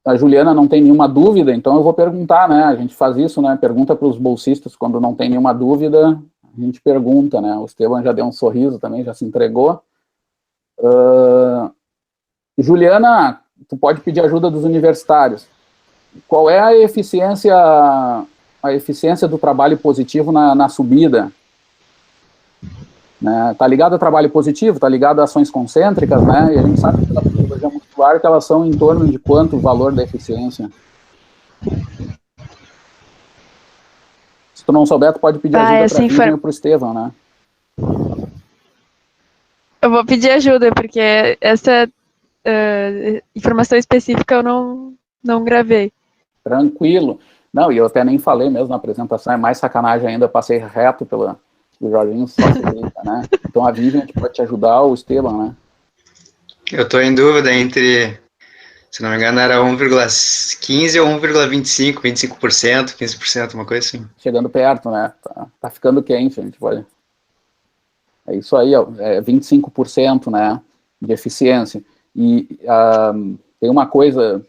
A Juliana não tem nenhuma dúvida, então eu vou perguntar, né? A gente faz isso, né? Pergunta para os bolsistas quando não tem nenhuma dúvida, a gente pergunta, né? O Esteban já deu um sorriso também, já se entregou. Juliana, tu pode pedir ajuda dos universitários. Qual é a eficiência do trabalho positivo na subida? Né? Tá ligado ao trabalho positivo, tá ligado a ações concêntricas, né? E a gente sabe que pela fisiologia muscular que elas são em torno de quanto o valor da eficiência. Se tu não souber, tu pode pedir ajuda para o Estevam, né? Eu vou pedir ajuda, porque essa informação específica eu não gravei. Tranquilo. Não, e eu até nem falei mesmo na apresentação, é mais sacanagem ainda, passei reto pelo Jorginho, só se grita, né? Então a Vivian pode te ajudar, o Esteban, né? Eu estou em dúvida entre, se não me engano, era 1,15 ou 1,25, 25%, 15%, uma coisa assim. Chegando perto, né? Tá ficando quente, a gente pode... É isso aí, é 25%, né, de eficiência. E tem uma coisa,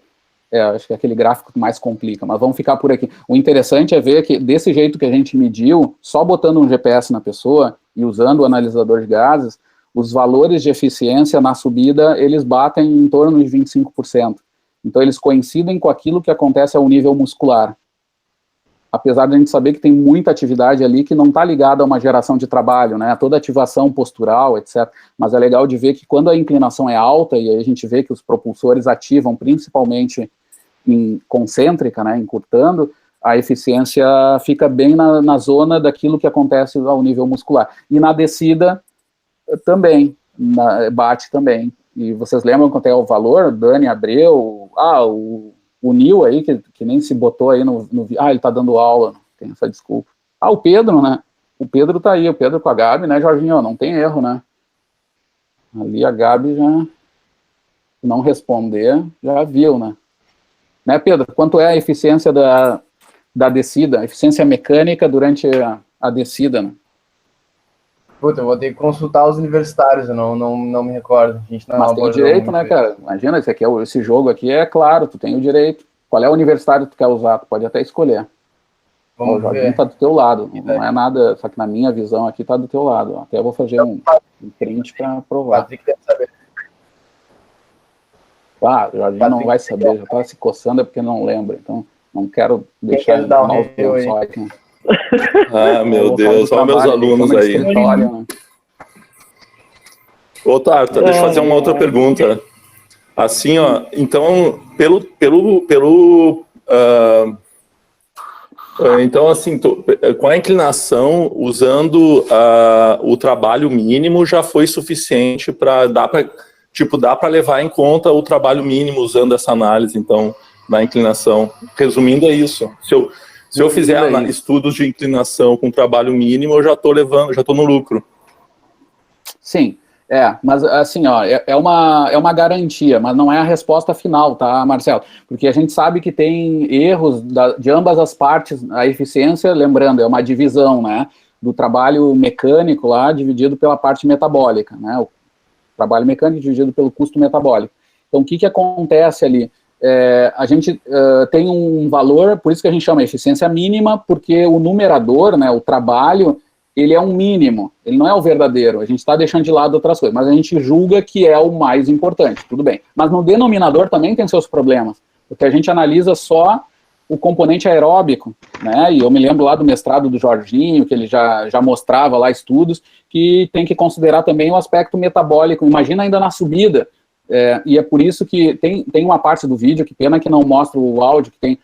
acho que é aquele gráfico que mais complica, mas vamos ficar por aqui. O interessante é ver que desse jeito que a gente mediu, só botando um GPS na pessoa e usando o analisador de gases, os valores de eficiência na subida, eles batem em torno de 25%. Então, eles coincidem com aquilo que acontece ao nível muscular. Apesar de a gente saber que tem muita atividade ali que não está ligada a uma geração de trabalho, né? Toda ativação postural, etc. Mas é legal de ver que quando a inclinação é alta, e aí a gente vê que os propulsores ativam principalmente em concêntrica, né, encurtando, a eficiência fica bem na zona daquilo que acontece ao nível muscular. E na descida, também, bate também. E vocês lembram quanto é o valor? Dani Abreu, o Nil aí, que nem se botou aí no ele tá dando aula, tem essa desculpa. O Pedro, né? O Pedro tá aí, o Pedro com a Gabi, né, Jorginho? Não tem erro, né? Ali a Gabi já não responder, já viu, né? Né, Pedro? Quanto é a eficiência da descida, a eficiência mecânica durante a descida, né? Puta, eu vou ter que consultar os universitários, eu não me recordo. A gente não Mas tem o direito, né, cara? Imagina, esse jogo aqui é claro, tu tem o direito. Qual é o universitário que tu quer usar? Tu pode até escolher. O Jorginho tá do teu lado, não é nada, só que na minha visão aqui tá do teu lado. Até eu vou fazer um print para provar. Patrick deve saber. O Jorginho não vai saber, já tá se coçando, é porque não lembra, então não quero deixar ele mal só aqui. Meu Deus, olha meus alunos aí. Né? Ô, Tarta, deixa eu fazer uma outra pergunta. Assim, ó, então, então, assim, com a inclinação, usando o trabalho mínimo, já foi suficiente para dá para levar em conta o trabalho mínimo usando essa análise, então, na inclinação. Resumindo, é isso. Se eu fizer estudos de inclinação com trabalho mínimo, eu já estou no lucro. Sim, mas assim, ó, é uma garantia, mas não é a resposta final, tá, Marcelo? Porque a gente sabe que tem erros de ambas as partes, a eficiência, lembrando, é uma divisão, né, do trabalho mecânico lá, dividido pela parte metabólica, né, o trabalho mecânico dividido pelo custo metabólico. Então, o que acontece ali? a gente tem um valor, por isso que a gente chama eficiência mínima, porque o numerador, né, o trabalho, ele é um mínimo, ele não é o verdadeiro, a gente está deixando de lado outras coisas, mas a gente julga que é o mais importante, tudo bem. Mas no denominador também tem seus problemas, porque a gente analisa só o componente aeróbico, né, e eu me lembro lá do mestrado do Jorginho, que ele já mostrava lá estudos, que tem que considerar também o aspecto metabólico, imagina ainda na subida, e é por isso que tem uma parte do vídeo, que pena que não mostra o áudio, que tem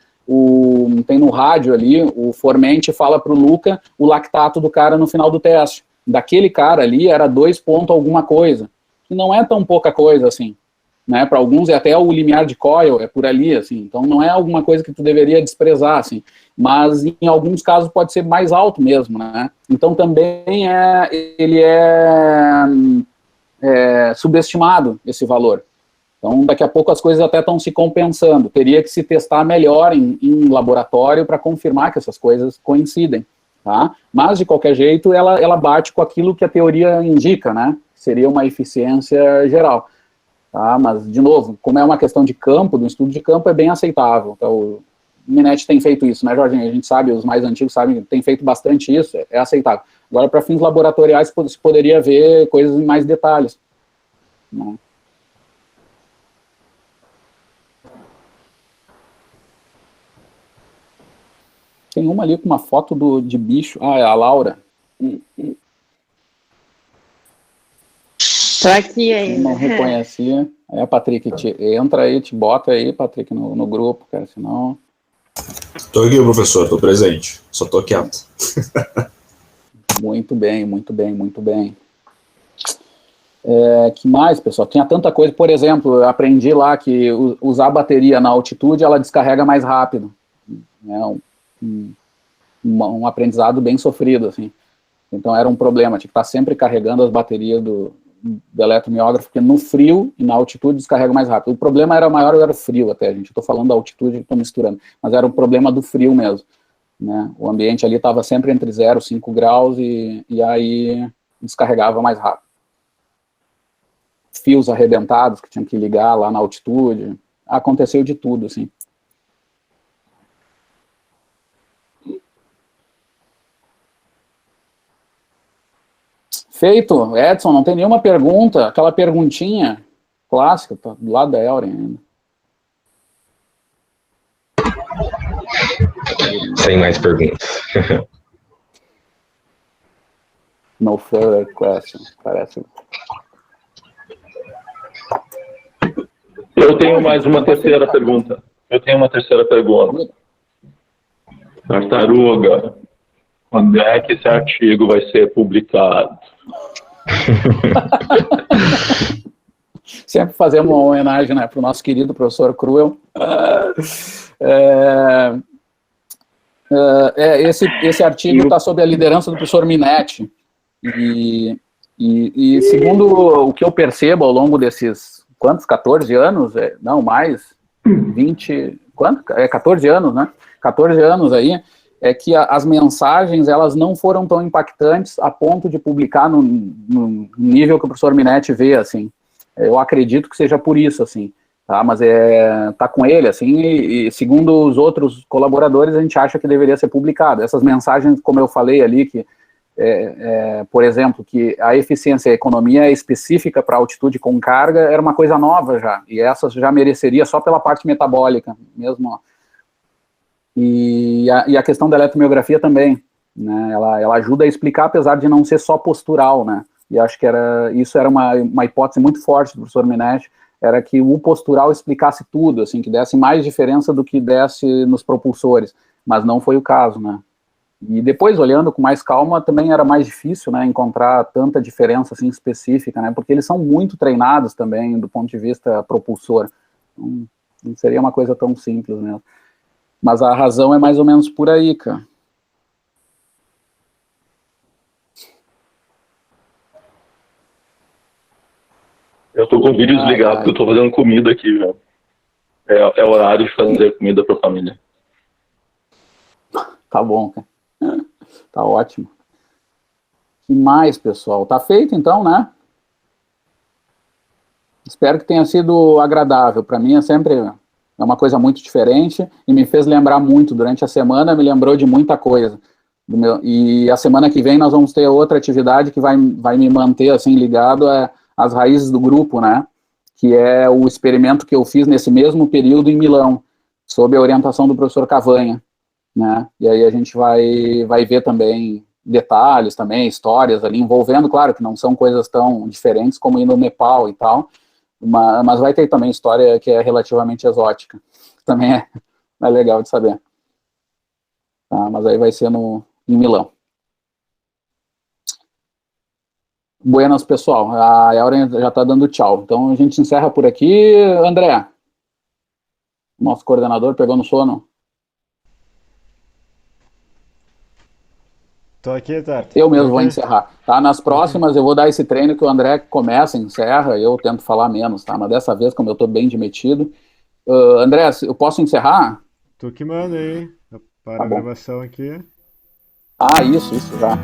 no rádio ali, o Formente fala para o Luca o lactato do cara no final do teste. Daquele cara ali era 2 ponto alguma coisa, que não é tão pouca coisa assim, né? Para alguns é até o limiar de Coyle, é por ali, assim, então não é alguma coisa que tu deveria desprezar, assim, mas em alguns casos pode ser mais alto mesmo, né? Então também ele é subestimado esse valor. Então, daqui a pouco as coisas até estão se compensando. Teria que se testar melhor em laboratório para confirmar que essas coisas coincidem, tá? Mas, de qualquer jeito, ela bate com aquilo que a teoria indica, né? Seria uma eficiência geral, tá? Mas, de novo, como é uma questão de campo, do estudo de campo, é bem aceitável. Então, o Minetti tem feito isso, né, Jorginho? A gente sabe, os mais antigos sabem, tem feito bastante isso, é aceitável. Agora, para fins laboratoriais, se poderia ver coisas em mais detalhes, né? Tem uma ali com uma foto de bicho. Ah, é a Laura. Tô aqui ainda. Não reconhecia. É, Patrick, entra aí, te bota aí, Patrick, no grupo, cara, senão... Tô aqui, professor, tô presente. Só tô quieto. Muito bem, muito bem, muito bem. Que mais, pessoal? Tinha tanta coisa. Por exemplo, eu aprendi lá que usar a bateria na altitude, ela descarrega mais rápido. Né? Um aprendizado bem sofrido, assim. Então era um problema, tinha que estar sempre carregando as baterias do eletromiógrafo, porque no frio e na altitude descarrega mais rápido. O problema era maior, era o frio até, gente. Eu estou falando da altitude, estou misturando, mas era o problema do frio mesmo, né? O ambiente ali estava sempre entre 0 e 5 graus e aí descarregava mais rápido. Fios arrebentados que tinham que ligar lá na altitude, aconteceu de tudo, assim. Feito, Edson, não tem nenhuma pergunta, aquela perguntinha clássica, tá do lado da Elren ainda. Sem mais perguntas. No further question, parece. Eu tenho mais uma terceira pergunta. Tartaruga, quando é que esse artigo vai ser publicado? Sempre fazemos uma homenagem, né, para o nosso querido professor Cruel. Esse artigo está sob a liderança do professor Minetti. E segundo o que eu percebo ao longo desses, quantos? 14 anos? Não, mais? 20... Quanto? 14 anos, né? 14 anos aí. É que as mensagens, elas não foram tão impactantes a ponto de publicar no nível que o professor Minetti vê, assim. Eu acredito que seja por isso, assim, tá? Mas tá com ele, assim, e segundo os outros colaboradores, a gente acha que deveria ser publicado. Essas mensagens, como eu falei ali, que, por exemplo, que a eficiência e a economia é específica para altitude com carga, era uma coisa nova já, e essa já mereceria só pela parte metabólica, mesmo. E a questão da eletromiografia também, né? Ela ajuda a explicar, apesar de não ser só postural, né? E acho que isso era uma hipótese muito forte do professor Minetti, era que o postural explicasse tudo, assim, que desse mais diferença do que desse nos propulsores, mas não foi o caso, né? E depois, olhando com mais calma, também era mais difícil, né, encontrar tanta diferença, assim, específica, né? Porque eles são muito treinados também, do ponto de vista propulsor. Então, não seria uma coisa tão simples mesmo. Mas a razão é mais ou menos por aí, cara. Eu tô com o vídeo desligado, porque eu tô fazendo comida aqui, velho. É horário de fazer comida pra família. Tá bom, cara. Tá ótimo. Que mais, pessoal? Tá feito, então, né? Espero que tenha sido agradável. Para mim é sempre é uma coisa muito diferente e me fez lembrar muito, durante a semana me lembrou de muita coisa. E a semana que vem nós vamos ter outra atividade que vai me manter assim ligado às raízes do grupo, né? Que é o experimento que eu fiz nesse mesmo período em Milão, sob a orientação do professor Cavanha, né? E aí a gente vai ver também detalhes, também histórias ali envolvendo, claro que não são coisas tão diferentes como ir no Nepal e tal, mas vai ter também história que é relativamente exótica, também é legal de saber. Tá, mas aí vai ser em Milão. Buenas, pessoal. A Elren já está dando tchau. Então a gente encerra por aqui. André, nosso coordenador, pegou no sono? Tô aqui, Tarto. Eu mesmo vou encerrar. Tá? Nas próximas eu vou dar esse treino que o André começa, encerra, eu tento falar menos, tá? Mas dessa vez, como eu estou bem de metido. André, eu posso encerrar? Tu que manda aí. Para a gravação aqui. Ah, isso já.